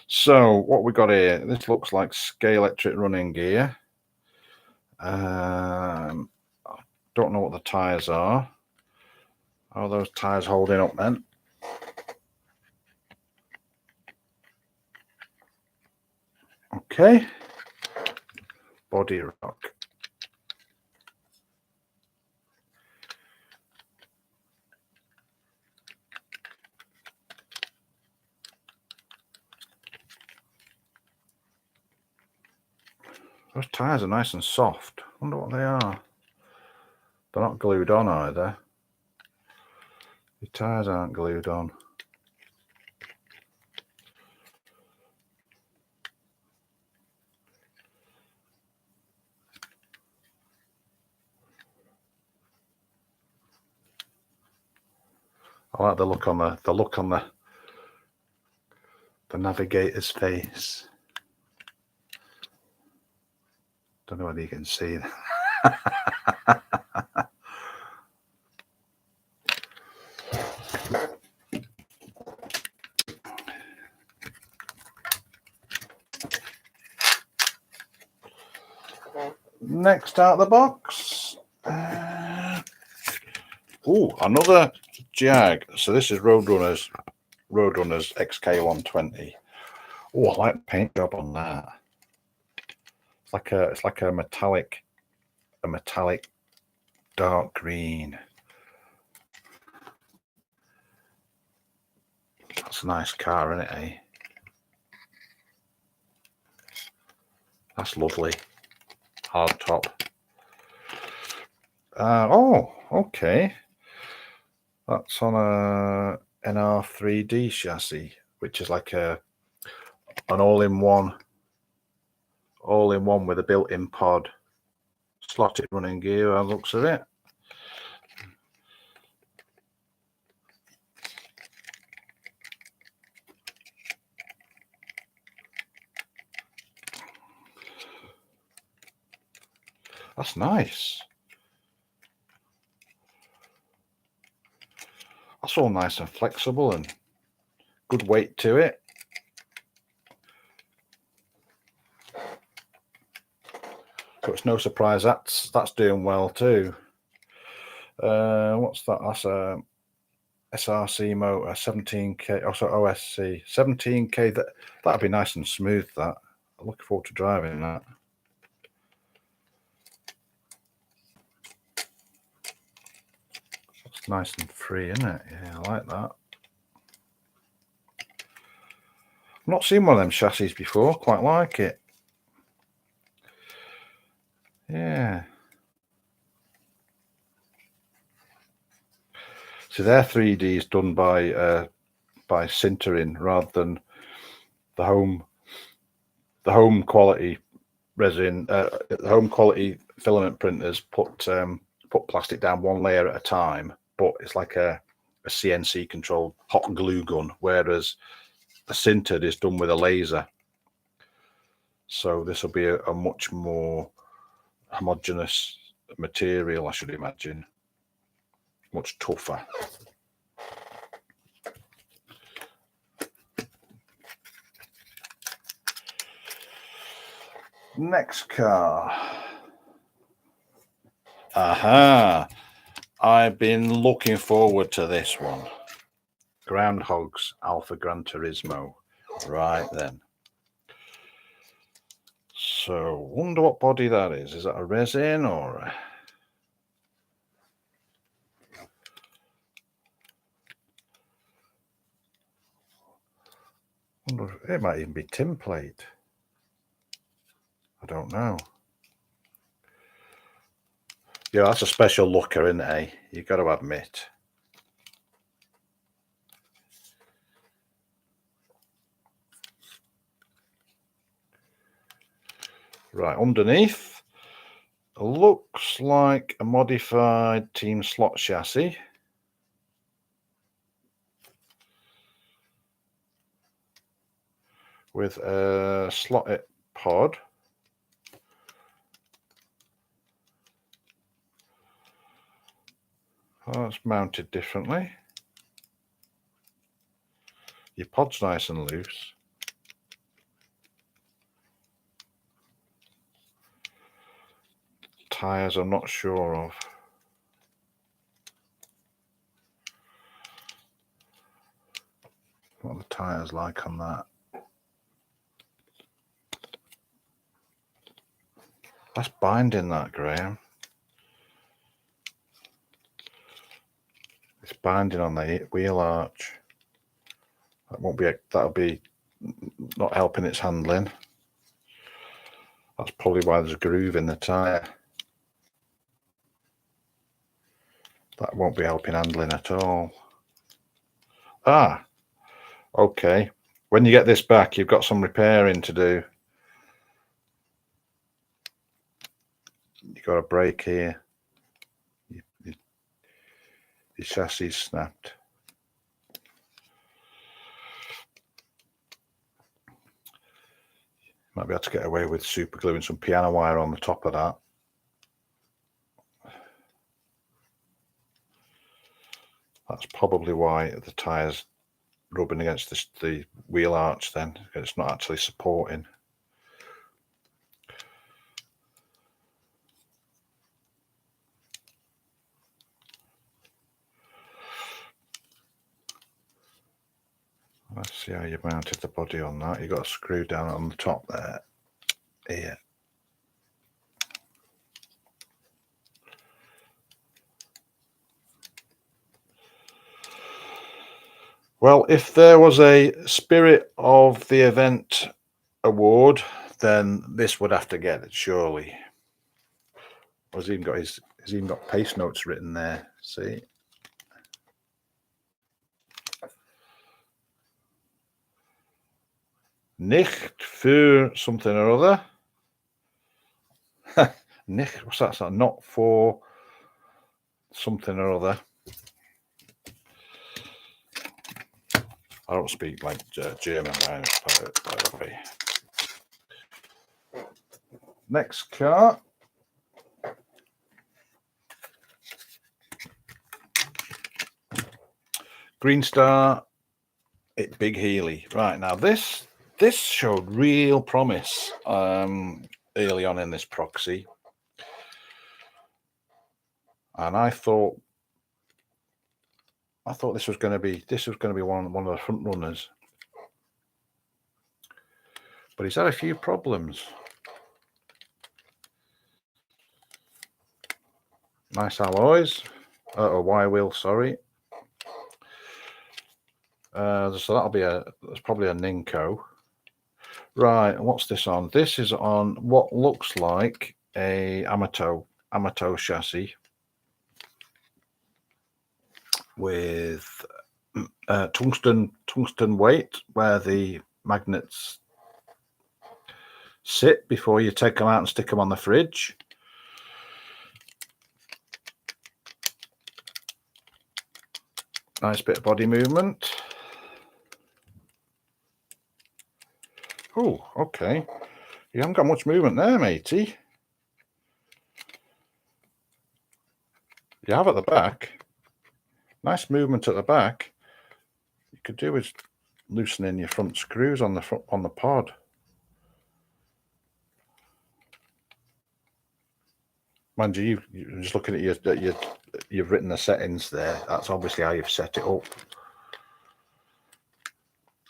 So, what we got here? This looks like Scalextric running gear. I don't know what the tyres are. How are those tyres holding up then? Okay. Body rock. Those tyres are nice and soft. I wonder what they are. They're not glued on either. The tyres aren't glued on. I like the look on the navigator's face. Don't know whether you can see that. Next out of the box. Another Jag. So this is Roadrunners XK120. Oh, I like the paint job on that. It's like a metallic dark green. That's a nice car, isn't it, eh? That's lovely. Hard top. Okay. That's on a NR3D chassis, which is like an all-in-one with a built-in pod, slotted running gear. By the looks of it. That's nice. That's all nice and flexible and good weight to it. So it's no surprise that's doing well too. What's that? That's a SRC motor, 17k. Also OSC, 17k. That'd be nice and smooth. That I'm looking forward to driving that. It's nice and free, isn't it? Yeah, I like that. I've not seen one of them chassis before. Quite like it. Yeah. So their 3D is done by sintering rather than the home quality resin. The home quality filament printers put plastic down one layer at a time, but it's like a CNC controlled hot glue gun, whereas the sintered is done with a laser. So this will be a much more homogeneous material, I should imagine. Much tougher. Next car. Aha! I've been looking forward to this one. Groundhogs Alfa Gran Turismo. Right then. So, wonder what body that is. Is that a resin or a... wonder if it might even be tin plate. I don't know. Yeah, that's a special looker, isn't it? You've got to admit. Right, underneath, looks like a modified team slot chassis. With a slotted pod. Oh, it's mounted differently. Your pod's nice and loose. Tyres I'm not sure of. What are the tyres like on that? That's binding, that, Graham. It's binding on the wheel arch. That won't be. That'll be not helping its handling. That's probably why there's a groove in the tyre. That won't be helping handling at all. Ah, okay. When you get this back, you've got some repairing to do. You've got a brake here. The chassis snapped. Might be able to get away with super gluing some piano wire on the top of that. That's probably why the tyre's rubbing against the wheel arch then. It's not actually supporting. Let's see how you mounted the body on that. You've got a screw down on the top there. Here. Well, if there was a Spirit of the Event award, then this would have to get it, surely. He's even got pace notes written there. See? Nicht für something or other. Nicht, what's that? Not for something or other. I don't speak like German, by the way. Next car. Green Star, it Big Healy. Right, now this showed real promise early on in this Proxy. And I thought this was going to be one of the front runners. But he's had a few problems. Nice alloys. A Y wheel, sorry. So that's probably a Ninko. Right, what's this on? This is on what looks like a Amato chassis with tungsten weight where the magnets sit before you take them out and stick them on the fridge. Nice bit of body movement. Oh, okay. You haven't got much movement there, matey. You have at the back. Nice movement at the back. You could do is loosening your front screws on the pod. Mind you, you're just looking at you've written the settings there. That's obviously how you've set it up.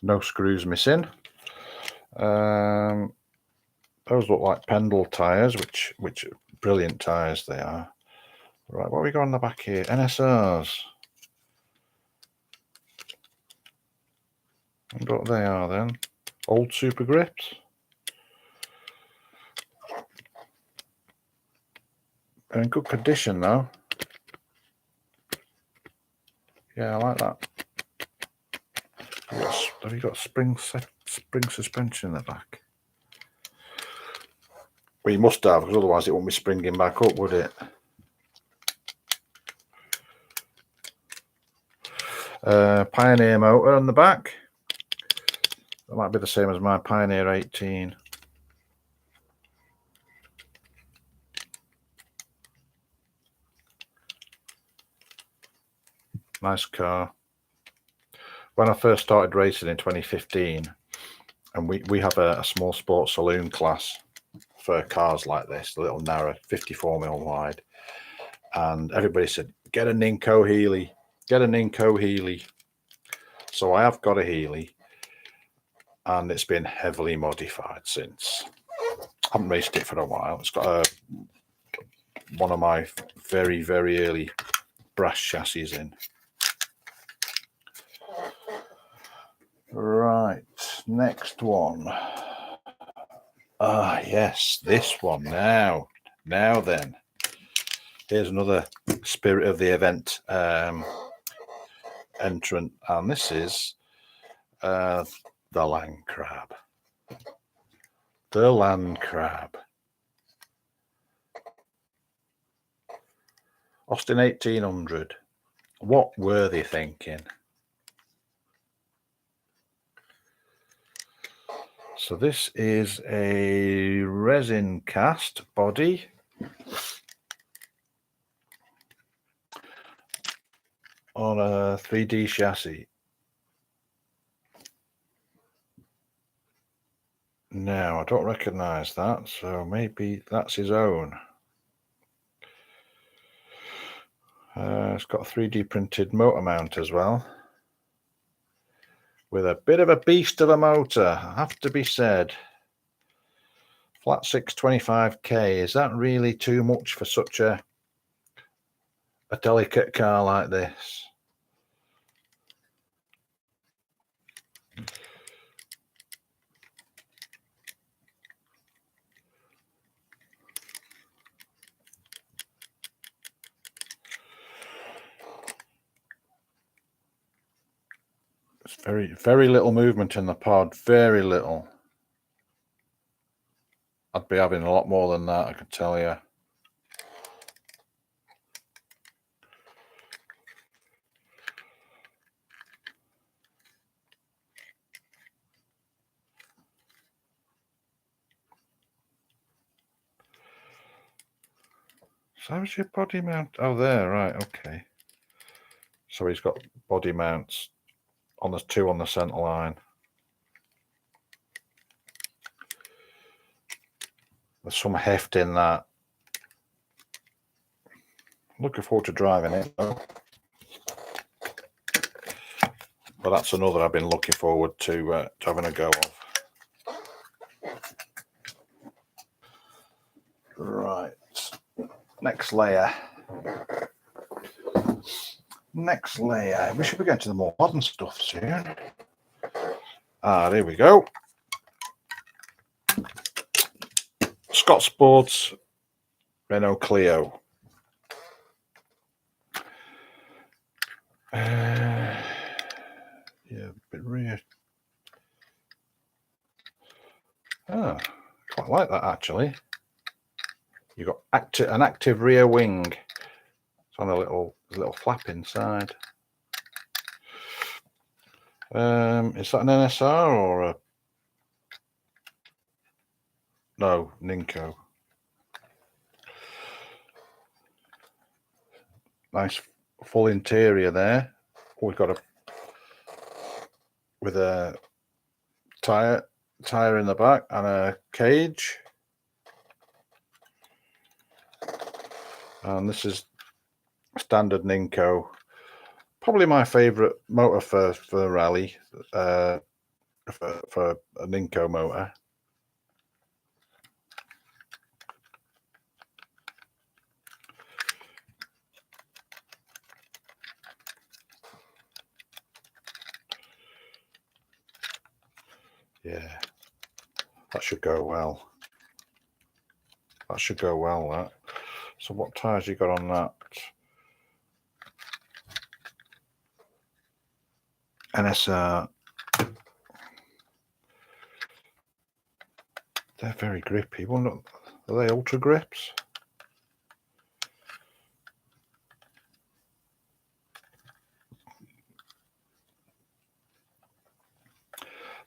No screws missing. Those look like Pendle tyres, which brilliant tyres they are. Right, what have we got on the back here? NSRs. I wonder what they are then. Old Super Grips. They're in good condition though. Yeah, I like that. Have you got spring suspension in the back? Well, you must have, because otherwise it won't be springing back up, would it? Pioneer motor on the back. That might be the same as my Pioneer 18. Nice car. When I first started racing in 2015, and we have a small sports saloon class for cars like this, a little narrow, 54mm wide, and everybody said, get a Ninko Healy, get a Ninko Healy. So I have got a Healy, and it's been heavily modified since. I haven't raced it for a while. It's got one of my very, very early brass chassis in. Right, next one. Ah, yes, this one now. Now then, here's another spirit of the event entrant, and this is the Land Crab. The Land Crab. Austin 1800. What were they thinking? So this is a resin cast body. On a 3D chassis. Now, I don't recognise that, so maybe that's his own. It's got a 3D printed motor mount as well. With a bit of a beast of a motor, have to be said. Flat 625k, is that really too much for such a delicate car like this? It's very little movement in the pod, very little. I'd be having a lot more than that, I can tell you. So how's your body mount? Oh, there, right, okay. So he's got body mounts on the two on the centre line. There's some heft in that. Looking forward to driving it though. But that's another I've been looking forward to having a go of. Right. Next layer. Next layer. We should be getting to the more modern stuff soon. Ah, there we go. Scott Sports Renault Clio. Yeah, a bit rear. Ah, quite like that actually. You've got an active rear wing. It's on a little flap inside. Is that an NSR or a no Ninko? Nice full interior there. We've got with a tire in the back and a cage. And this is standard Ninko. Probably my favourite motor for rally, for a Ninko motor. Yeah, that should go well. That should go well, that. So what tyres you got on that? NSR. They're very grippy. Are they ultra grips?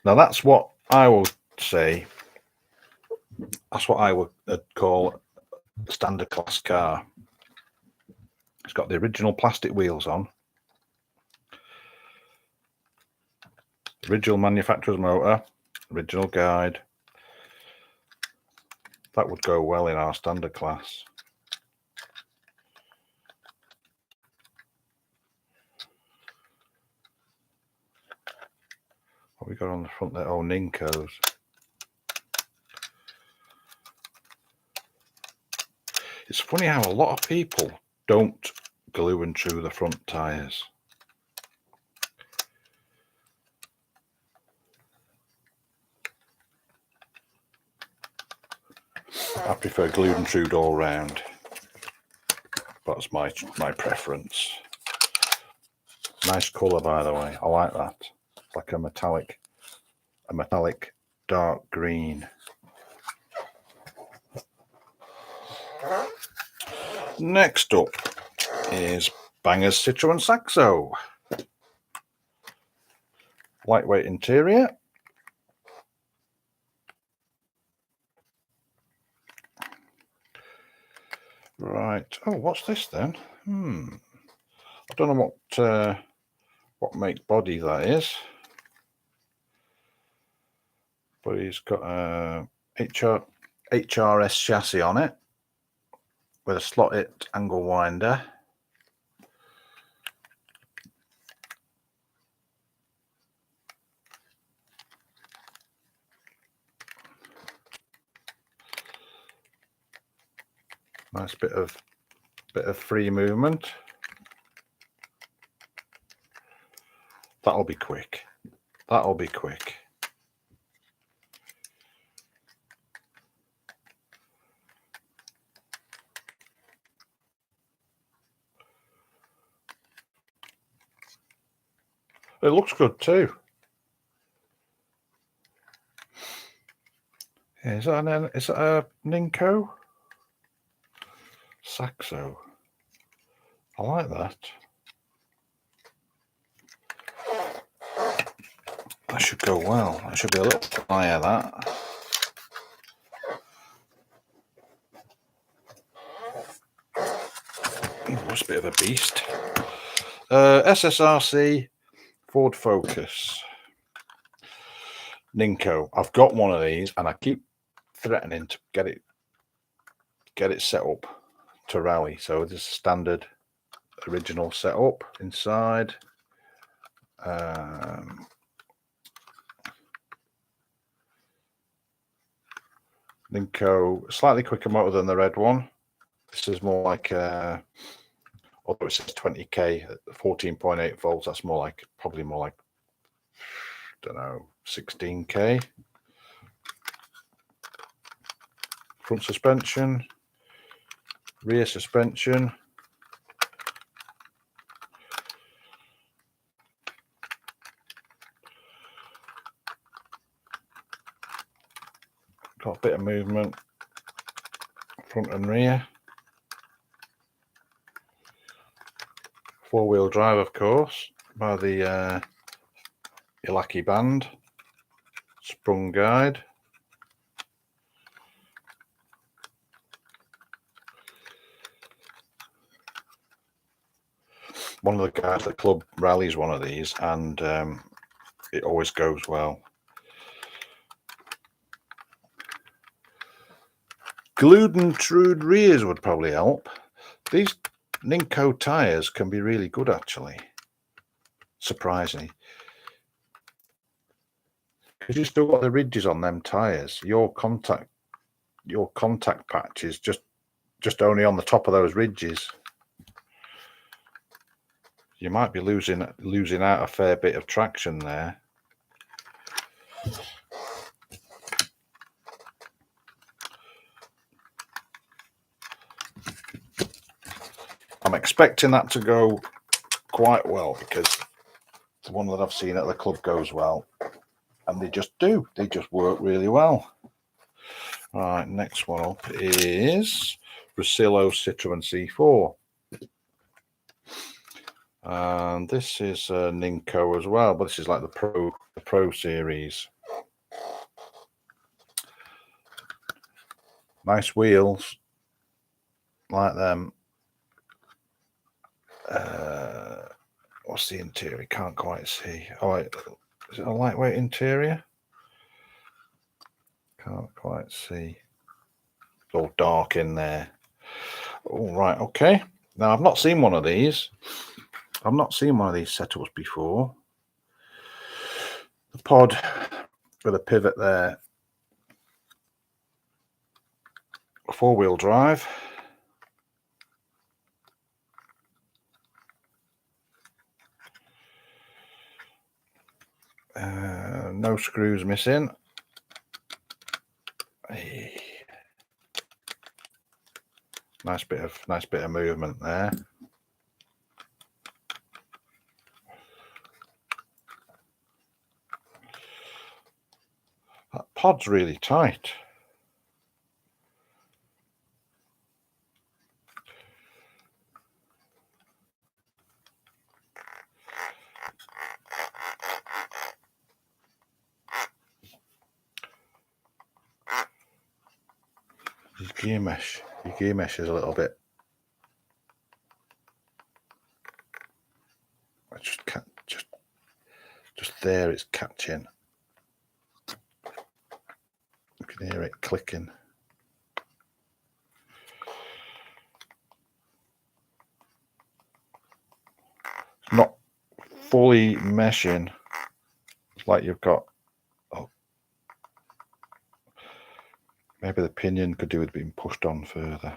Now that's what I would say. That's what I would call a standard class car. It's got the original plastic wheels on. Original manufacturer's motor. Original guide. That would go well in our standard class. What we got on the front there? Oh, Ninkos. It's funny how a lot of people don't glue and true the front tyres. I prefer glued and trued all round. That's my preference. Nice colour, by the way. I like that. It's like a metallic dark green. Next up is Banger's Citroen Saxo. Lightweight interior. Right. Oh, what's this then? I don't know what make body that is. But he's got a HRS chassis on it with a slotted angle winder. Nice bit of free movement. That'll be quick. That'll be quick. It looks good too. Yeah, is that a Ninko? Saxo. I like that. That should go well. That should be a little higher, that. That's a bit of a beast. SSRC Ford Focus. Ninko. I've got one of these and I keep threatening to get it set up to rally. So this is standard original setup inside. Ninko, slightly quicker motor than the red one. This is more like although it says 20k at 14.8 volts, that's more like probably more like, I don't know, 16k. Front suspension, rear suspension. Got a bit of movement, front and rear. Four-wheel drive, of course, by the Ilaki band. Sprung guide. One of the guys at the club rallies one of these, and it always goes well. Glued and trued rears would probably help. These Ninko tyres can be really good, actually. Surprisingly. Because you still got the ridges on them tyres. Your contact patch is just only on the top of those ridges. You might be losing out a fair bit of traction there. I'm expecting that to go quite well because the one that I've seen at the club goes well, and they just do. They just work really well. All right, next one up is Ruscillo Citroen C4. And this is Ninko as well, but this is like the Pro series. Nice wheels, like them. What's the interior? Can't quite see. Oh, is it a lightweight interior? Can't quite see. It's all dark in there. All right, okay. Now I've not seen one of these. I've not seen one of these setups before. The pod with a pivot there. Four-wheel drive. No screws missing. Hey. Nice bit of movement there. That pod's really tight. Your gear mesh is a little bit. Just there, it's catching. You can hear it clicking. It's not fully meshing. It's like you've got. Oh, maybe the pinion could do with being pushed on further.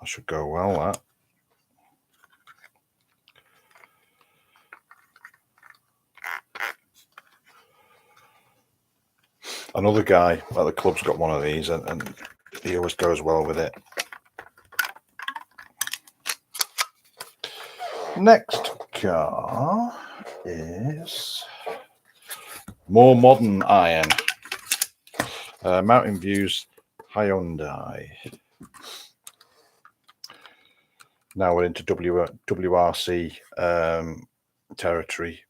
That should go well, that. Another guy at the club's got one of these, and he always goes well with it. Next car is more modern iron. Mountain View's Hyundai. Now we're into WRC territory.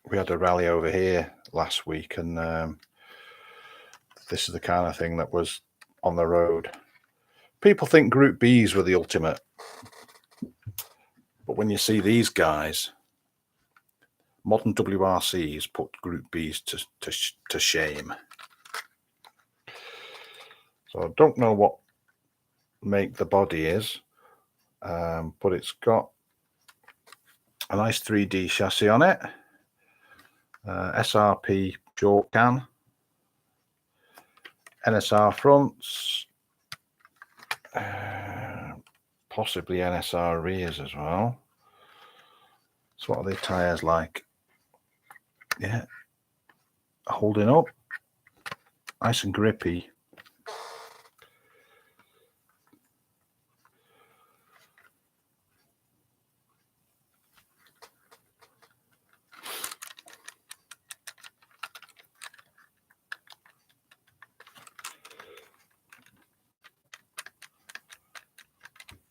We had a rally over here last week, and this is the kind of thing that was on the road. People think Group Bs were the ultimate, but when you see these guys, modern WRCs put Group Bs to shame. So I don't know what make the body is, but it's got a nice 3D chassis on it, SRP jaw can, NSR fronts, possibly NSR rears as well. So what are the tyres like? Yeah, holding up, nice and grippy.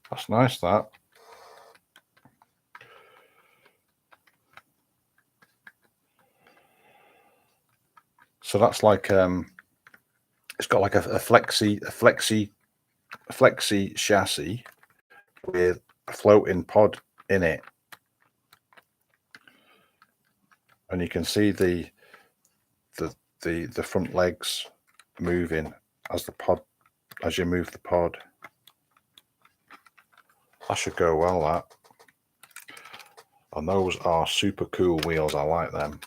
That's nice, that. So that's like it's got like a flexi chassis with a floating pod in it, and you can see the front legs moving as you move the pod. That should go well, that. And those are super cool wheels. I like them.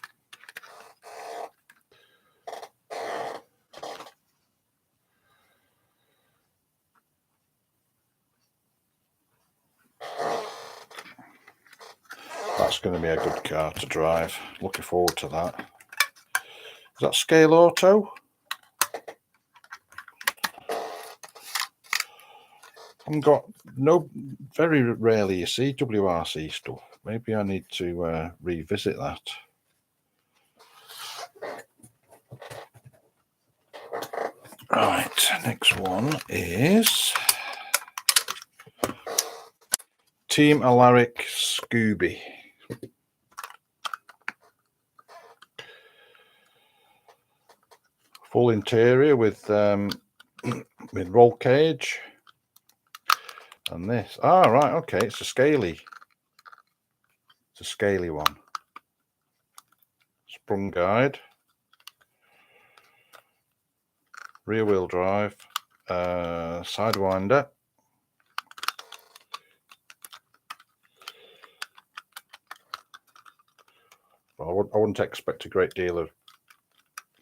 That's going to be a good car to drive. Looking forward to that. Is that scale auto? I've got very rarely you see WRC stuff. Maybe I need to revisit that. Right, next one is Team Alaric Scooby. Full interior with roll cage. And this, right, okay, it's a scaly one. Sprung guide, rear wheel drive, sidewinder, well, I wouldn't expect a great deal of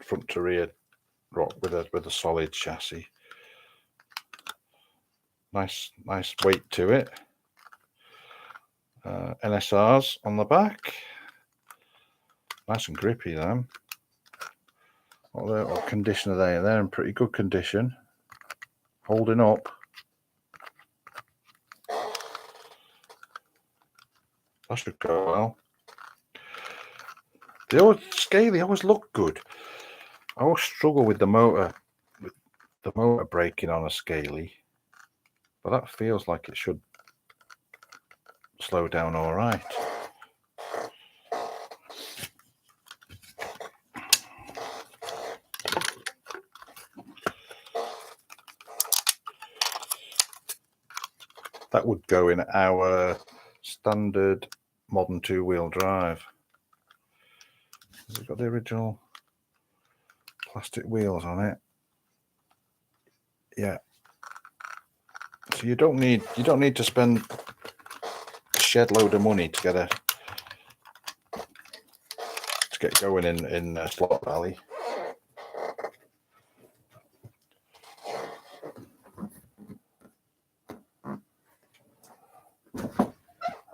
front to rear rock with a solid chassis. Nice weight to it. NSRs on the back. Nice and grippy, them. What condition are they? They're in pretty good condition. Holding up. That should go well. The old scaly always look good. I always struggle with the motor braking on a scaly. But that feels like it should slow down all right. That would go in our standard modern two-wheel drive. Has it got the original plastic wheels on it? Yeah. So you don't need to spend a shed load of money to get going in Slot Valley.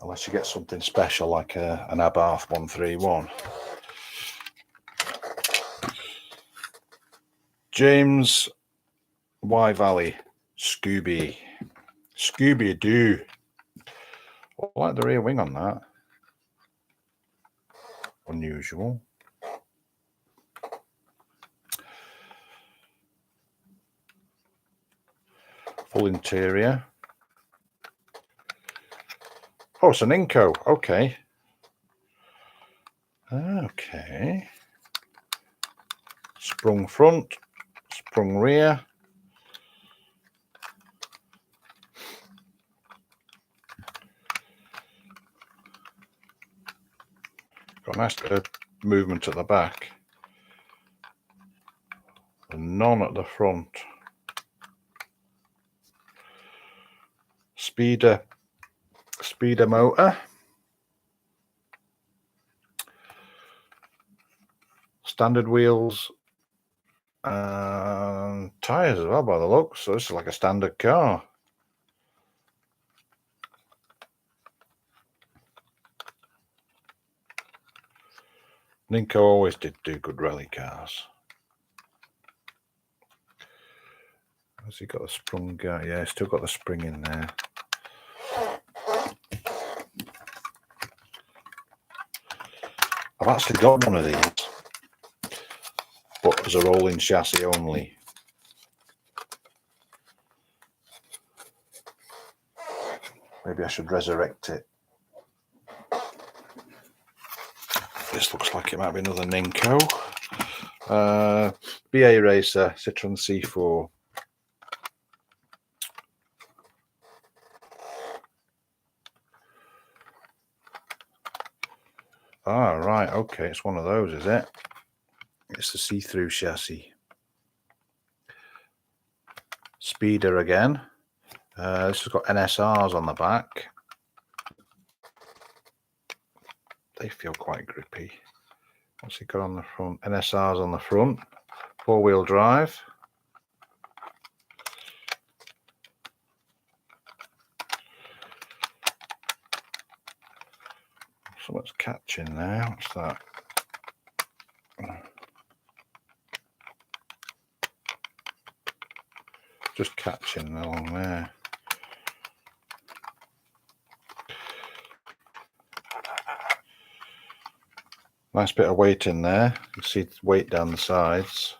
Unless you get something special like an Abarth 131. James Y Valley Scooby-Doo. I like the rear wing on that. Unusual. Full interior. Oh, it's an Inco. Okay. Okay. Sprung front, sprung rear. Got a nice movement at the back. And none at the front. Speeder motor. Standard wheels and tyres as well by the looks. So this is like a standard car. Ninko always did do good rally cars. Has he got a sprung guy? Yeah, he's still got the spring in there. I've actually got one of these, but as a rolling chassis only. Maybe I should resurrect it. This looks like it might be another Ninko. BARacer Citroen C4. Ah, right, okay, it's one of those, is it? It's the see-through chassis. Speeder again. This has got NSRs on the back. They feel quite grippy. What's it got on the front? NSRs on the front. Four-wheel drive. Something's catching there. What's that? Just catching along there. Nice bit of weight in there. You can see the weight down the sides.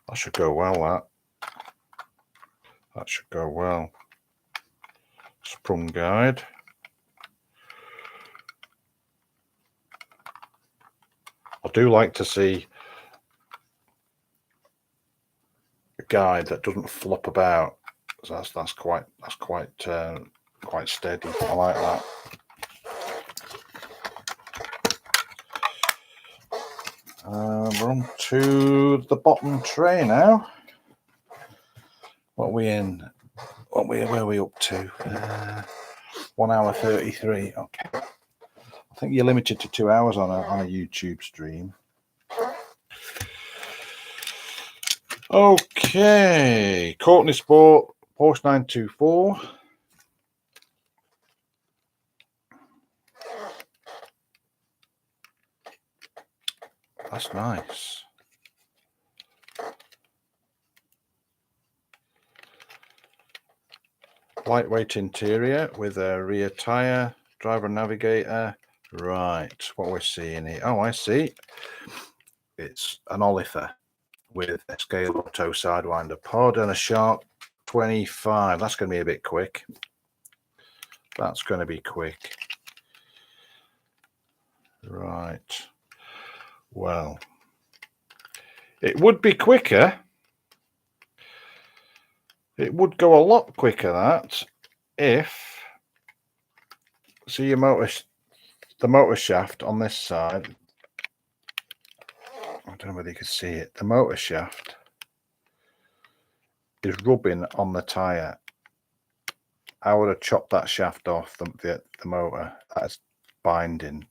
That should go well, that should go well. Sprung guide. I do like to see a guide that doesn't flop about. So that's quite steady. I like that. We're on to the bottom tray now. What are we in? Where are we up to? 1 hour 33. Okay. I think you're limited to 2 hours on a YouTube stream. Okay. Courtney Sport Porsche 924. That's nice. Lightweight interior with a rear tyre, driver navigator. Right, what we're seeing here. Oh, I see. It's an Alfa with a scale auto sidewinder pod and a Shark 25. That's going to be a bit quick. That's going to be quick. Right. Well, it would be quicker. It would go a lot quicker that if, see your the motor shaft on this side. I don't know whether you can see it. The motor shaft is rubbing on the tyre. I would have chopped that shaft off the motor. That's binding.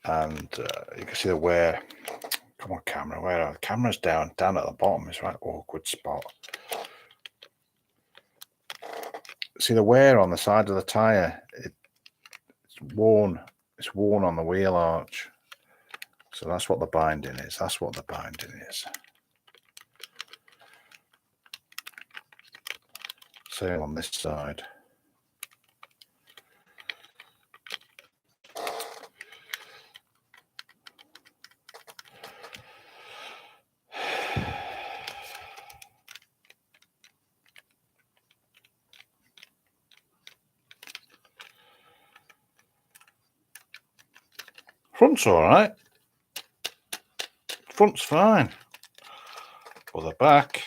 And you can see the wear. Come on, camera. Where are the cameras? Down at the bottom. It's right awkward spot. See the wear on the side of the tyre. It's worn. It's worn on the wheel arch. So that's what the binding is. That's what the binding is. Same on this side. Front's all right. Front's fine. But the back.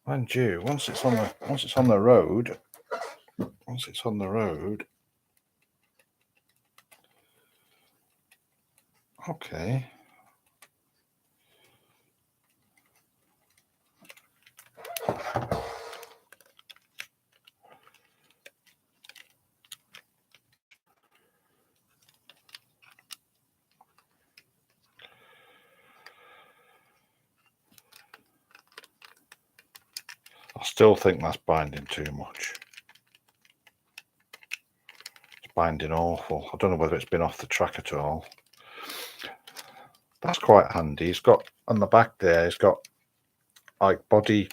Mind you, once it's on the road, okay. I still think that's binding too much. It's binding awful. I don't know whether it's been off the track at all. That's quite handy. He's got on the back there, he's got like body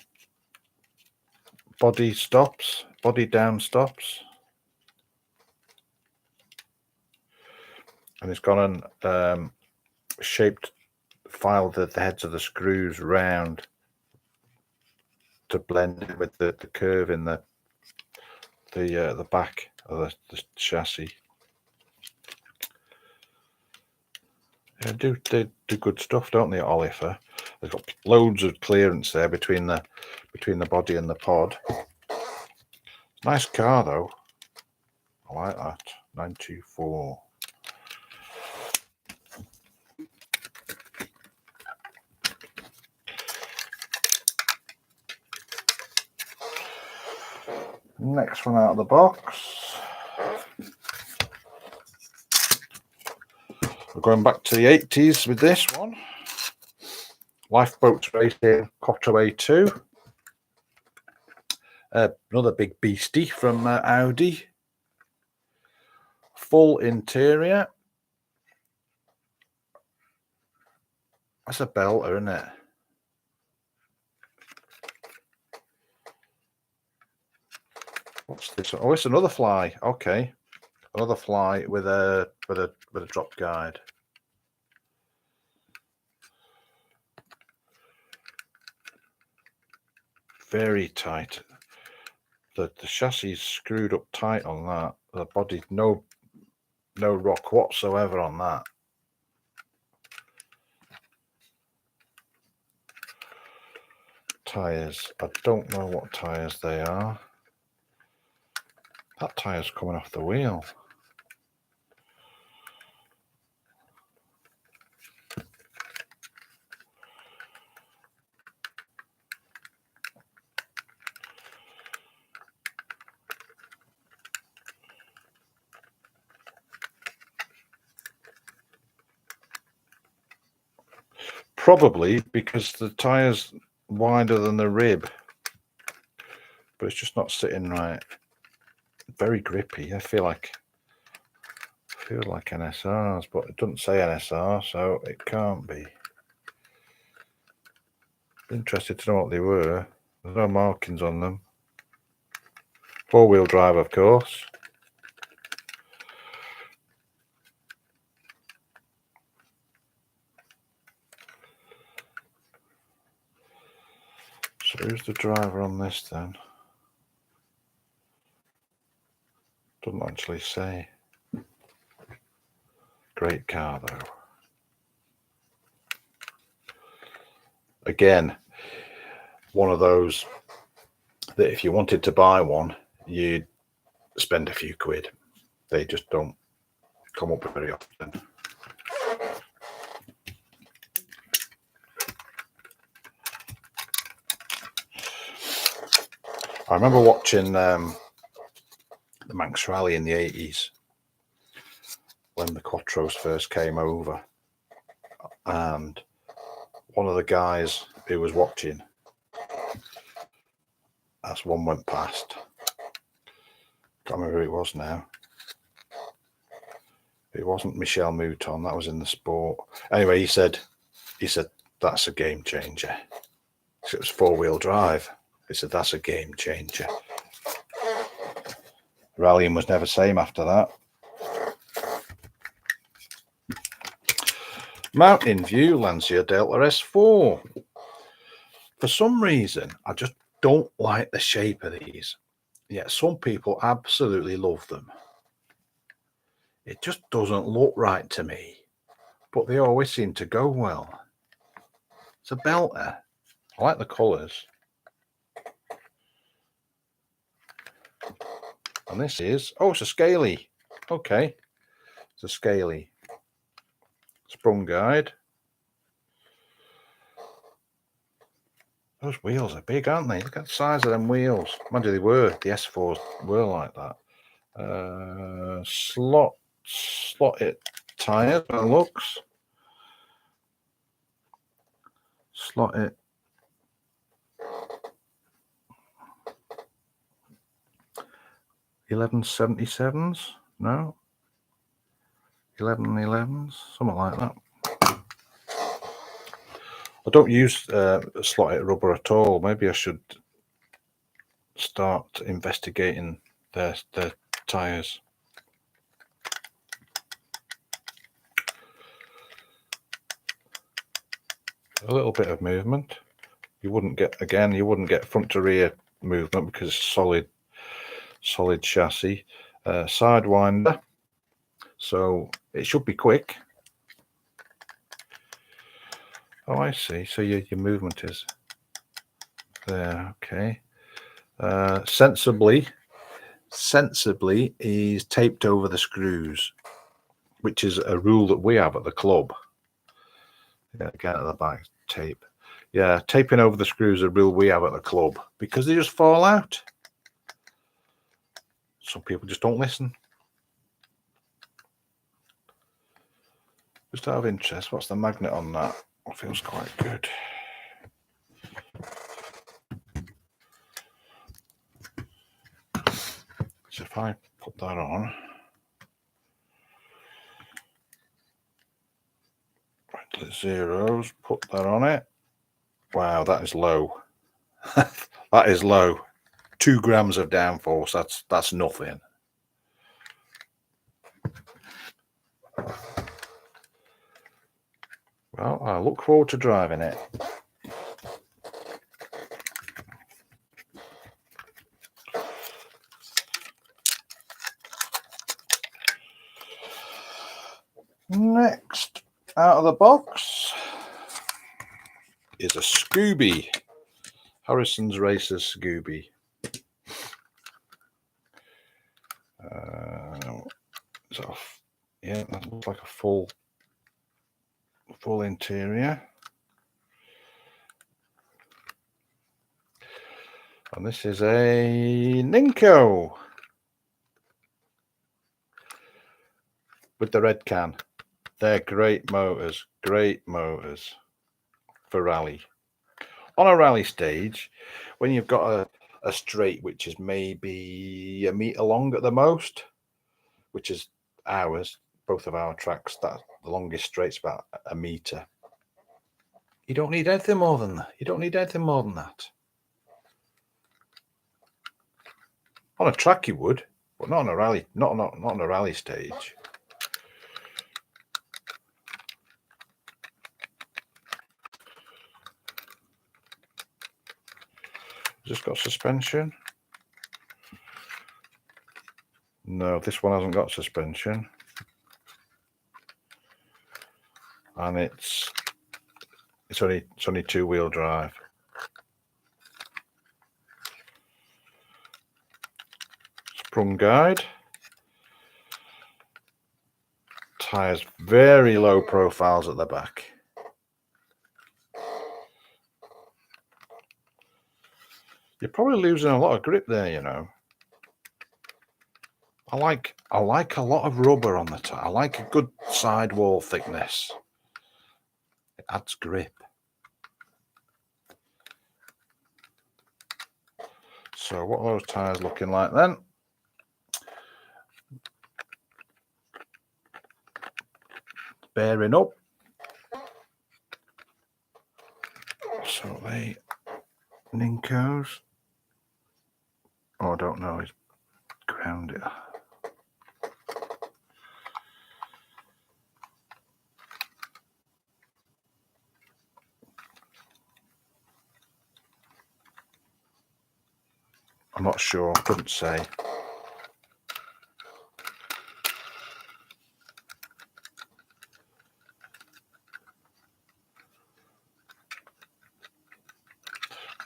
stops, body down stops. And it's got an shaped file the heads of the screws round to blend it with the curve in the back of the chassis. Yeah, they do good stuff, don't they, at Alfa? They've got loads of clearance there between the body and the pod. Nice car though. I like that. 924. Next one out of the box. We're going back to the 80s with this one. Lifeboats racing Quattro A2. Another big beastie from Audi. Full interior. That's a belter, isn't it? What's this? Oh, it's another fly. Okay, another fly with a drop guide. Very tight. The chassis is screwed up tight on that. The body, no rock whatsoever on that. Tires. I don't know what tires they are. That tire's coming off the wheel. Probably because the tire's wider than the rib, but it's just not sitting right. Very grippy. I feel like NSRs, but it doesn't say NSR, so it can't be. Interested to know what they were. There's no markings on them. 4-wheel drive, of course. So who's the driver on this then? Doesn't actually say. Great car though. Again, one of those that if you wanted to buy one, you'd spend a few quid. They just don't come up very often. I remember watching the Manx Rally in the 80s when the Quattros first came over, and one of the guys who was watching, as one went past, can't remember who it was now. It wasn't Michel Mouton, that was in the Sport. Anyway, he said that's a game changer. So it was 4-wheel drive. He said that's a game changer. Rallying was never the same after that. Mountain View Lancia Delta S4. For some reason, I just don't like the shape of these. Yet some people absolutely love them. It just doesn't look right to me, but they always seem to go well. It's a belter. I like the colours. And this is, oh, it's a scaly. Okay. It's a scaly. Sprung guide. Those wheels are big, aren't they? Look at the size of them wheels. Mind you, they were. The S4s were like that. Slotted tyres, by the looks. Slotted. $11.77s? No. 11.11s? Something like that. I don't use slotted rubber at all. Maybe I should start investigating their tyres. A little bit of movement. You wouldn't get front to rear movement because it's solid chassis. Sidewinder, so it should be quick. Oh, I see. So your movement is there. Okay. Sensibly is taped over the screws, which is a rule that we have at the club. Yeah, again at the back, tape. Yeah, taping over the screws is a rule we have at the club because they just fall out. Some people just don't listen. Just out of interest, what's the magnet on that? It feels quite good. So if I put that on, right to the zeros, put that on it. Wow, that is low. That is low. 2 grams of downforce. That's nothing. Well, I look forward to driving it. Next out of the box is a Scooby. Harrison's Racers Scooby. So yeah, that looks like a full interior. And this is a Ninko with the red can. They're great motors for rally. On a rally stage, when you've got a straight which is maybe a metre long at the most, which is ours, both of our tracks, that the longest straight's about a metre. You don't need anything more than that. You don't need anything more than that. On a track you would, but not on a rally, not on a rally stage. Just got suspension. No, this one hasn't got suspension. And it's only 2-wheel drive. Sprung guide. Tires very low profiles at the back. You're probably losing a lot of grip there, you know. I like a lot of rubber on the tire. I like a good sidewall thickness. It adds grip. So what are those tires looking like then? Bearing up. So they Ninkos. Oh, I don't know. It's grounded. I'm not sure. I couldn't say.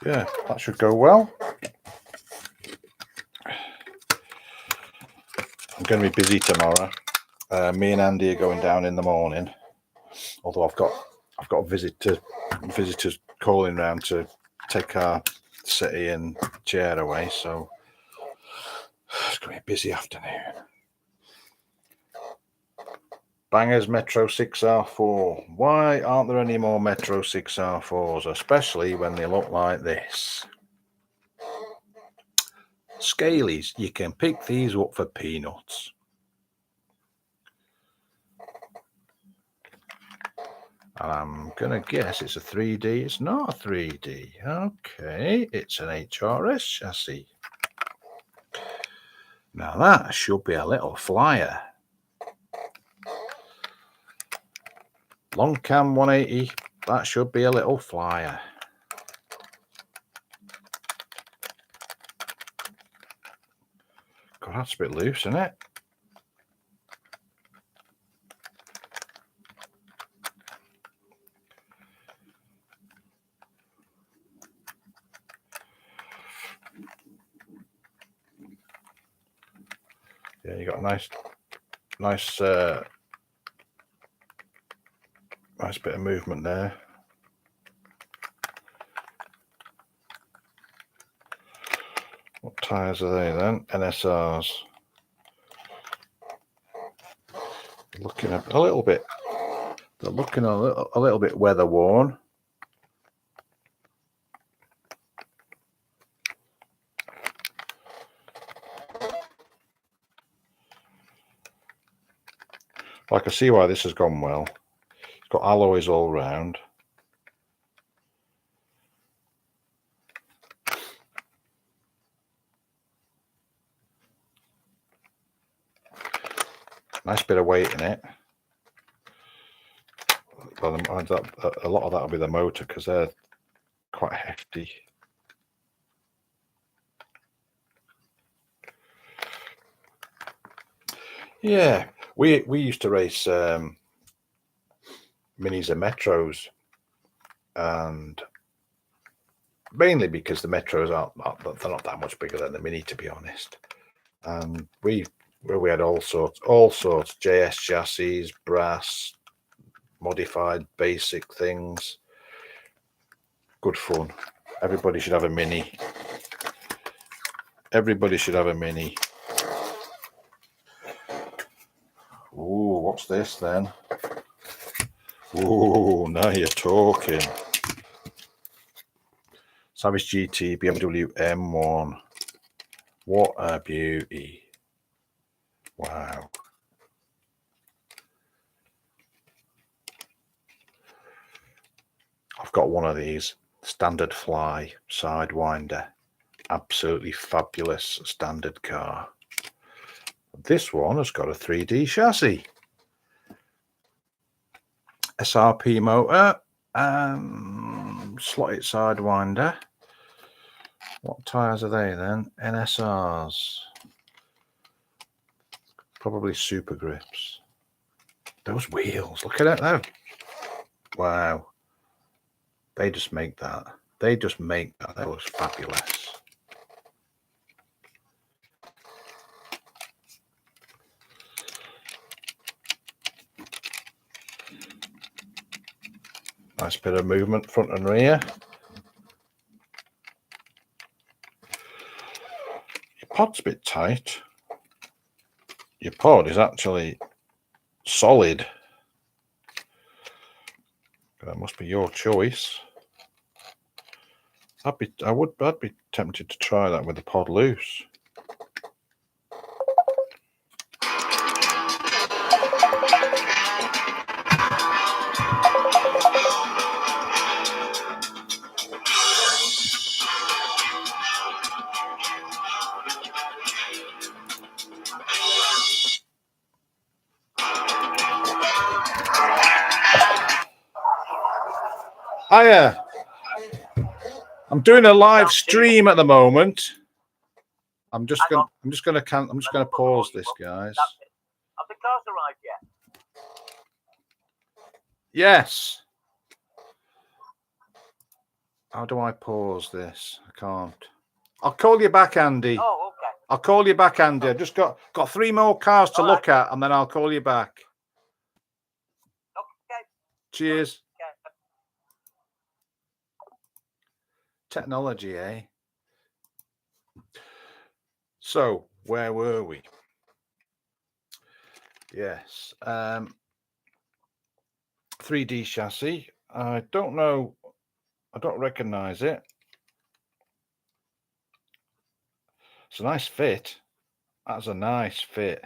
Yeah, that should go well. going to be busy tomorrow. Me and Andy are going down in the morning. Although I've got visitors calling round to take our settee and chair away, so it's going to be a busy afternoon. Bangers Metro 6R4. Why aren't there any more Metro 6R4s, especially when they look like this? Scalies, you can pick these up for peanuts. And I'm going to guess it's a 3D. It's not a 3D. Okay, it's an HRS chassis. Now that should be a little flyer. Long cam 180. That should be a little flyer. God, that's a bit loose, isn't it? Yeah, you got a nice bit of movement there. What tyres are they then? NSRs. Looking a little bit. They're looking a little bit weather worn. I can see why this has gone well. It's got alloys all round. Nice bit of weight in it. Well, a lot of that will be the motor because they're quite hefty. Yeah, we used to race minis and metros, and mainly because the metros they're not that much bigger than the mini, to be honest. And we had all sorts JS chassis, brass, modified basic things. Good fun. Everybody should have a mini. Everybody should have a mini. Ooh, what's this then? Ooh, now you're talking. Savage GT BMW M1. What a beauty. Wow. I've got one of these. Standard fly Sidewinder. Absolutely fabulous standard car. This one has got a 3D chassis. SRP motor. Slotted Sidewinder. What tyres are they then? NSRs. Probably super grips. Those wheels, look at it though. Wow. They just make that. They just make that. That looks fabulous. Nice bit of movement front and rear. Your pod's a bit tight. Your pod is actually solid. That must be your choice. I'd be tempted to try that with the pod loose. Hiya. I'm doing a live stream at the moment. I'm just gonna pause this, guys. Have the cars arrived yet? Yes. How do I pause this? I can't. I'll call you back, Andy. Oh, okay. I'll call you back, Andy. I've just got 3 more cars to All look at, and then I'll call you back. Okay. Cheers. Okay. Technology, eh? So, where were we? Yes. 3D chassis. I don't know. I don't recognize it. It's a nice fit. That's a nice fit.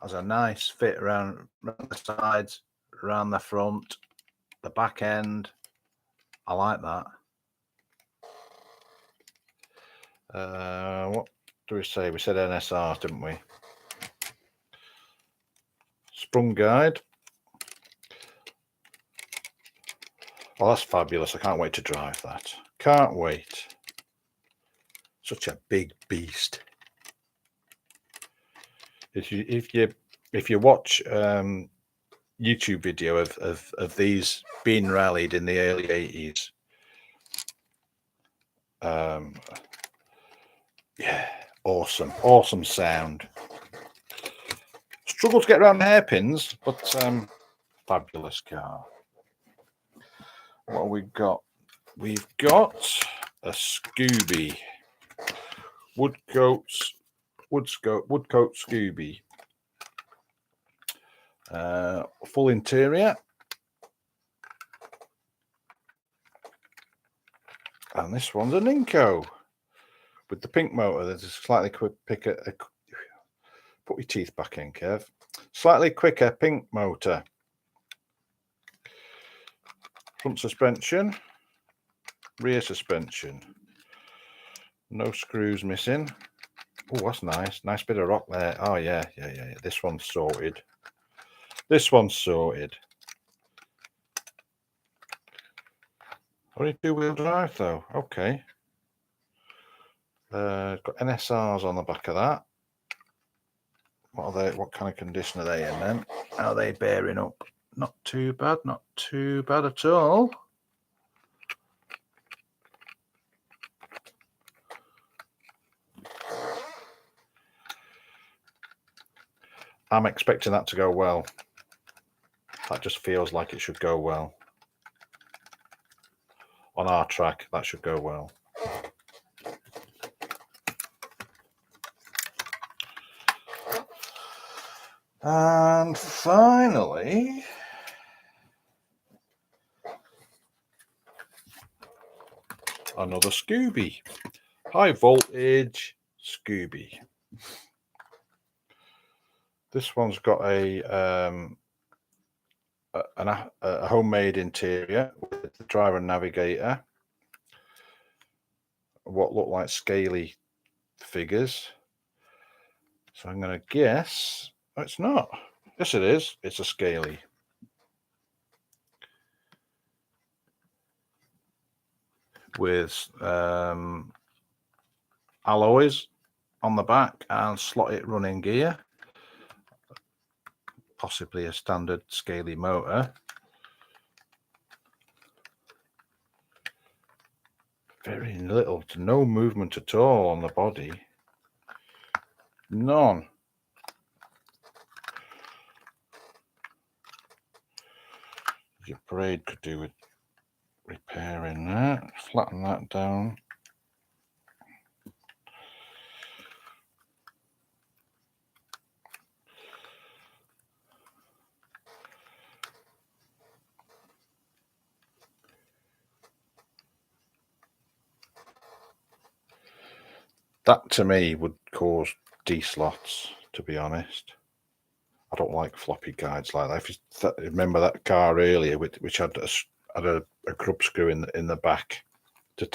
That's a nice fit around the sides, around the front, the back end. I like that. What do we say? We said NSR, didn't we? Sprung guide. Oh, that's fabulous. I can't wait to drive that. Can't wait. Such a big beast. If you watch YouTube video of these being rallied in the early 80s, yeah, awesome sound. Struggle to get around the hairpins, but fabulous car. What have we got? We've got a Scooby. Woodcote Scooby. Full interior. And this one's an Inco with the pink motor. There's a slightly quicker. Put your teeth back in, Kev. Slightly quicker pink motor. Front suspension. Rear suspension. No screws missing. Oh, that's nice. Nice bit of rock there. Oh, yeah. This one's sorted. Only 2-wheel drive, though. Okay. Got NSRs on the back of that. What are they? What kind of condition are they in then? How are they bearing up? Not too bad. Not too bad at all. I'm expecting that to go well. That just feels like it should go well. On our track, that should go well. And finally, another Scooby. High voltage Scooby. This one's got a homemade interior with the driver and navigator. What look like scaly figures. So I'm going to guess it's not. Yes, it is. It's a scaly. With alloys on the back and slotted running gear. Possibly a standard scaly motor. Very little to no movement at all on the body. None. Your parade could do with repairing that. Flatten that down. That to me would cause D-slots, to be honest. I don't like floppy guides like that. If you remember that car earlier, which had a grub screw in the back to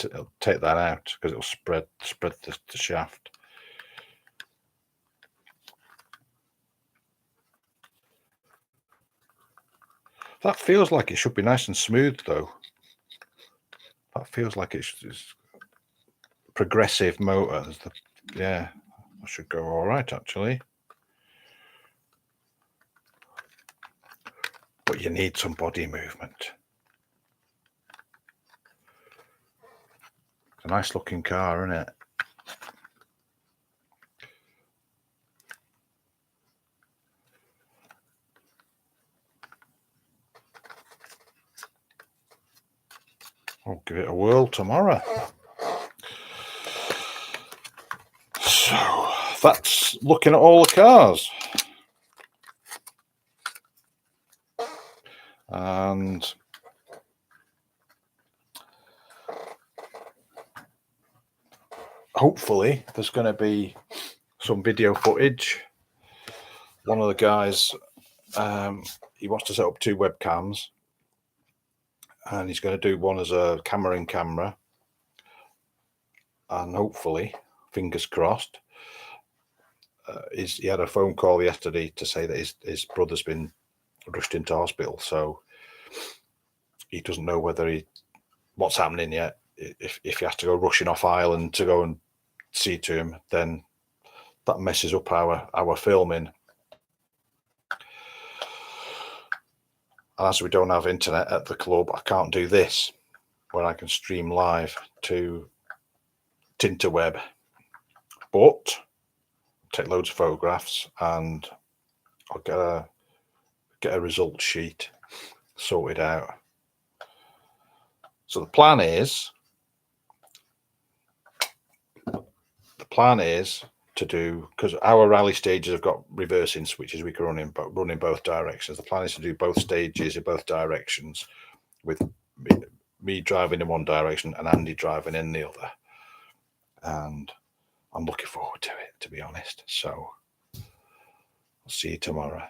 take that out because it'll spread the shaft. That feels like it should be nice and smooth, though. That feels like it's progressive motor. Yeah, that should go all right, actually. But you need some body movement. It's a nice looking car, isn't it? I'll give it a whirl tomorrow. So that's looking at all the cars. And hopefully there's going to be some video footage. One of the guys, he wants to set up 2 webcams, and he's going to do one as a camera in camera, and hopefully, fingers crossed, he had a phone call yesterday to say that his brother's been rushed into hospital, so he doesn't know what's happening yet. If he has to go rushing off island to go and see to him, then that messes up our filming. And as we don't have internet at the club, I can't do this, where I can stream live to Tinterweb. But take loads of photographs, and I'll get a result sheet sorted out. So the plan is to do, because our rally stages have got reversing switches we can run in both directions. The plan is to do both stages in both directions, with me driving in one direction and Andy driving in the other. And I'm looking forward to it, to be honest. So I'll see you tomorrow.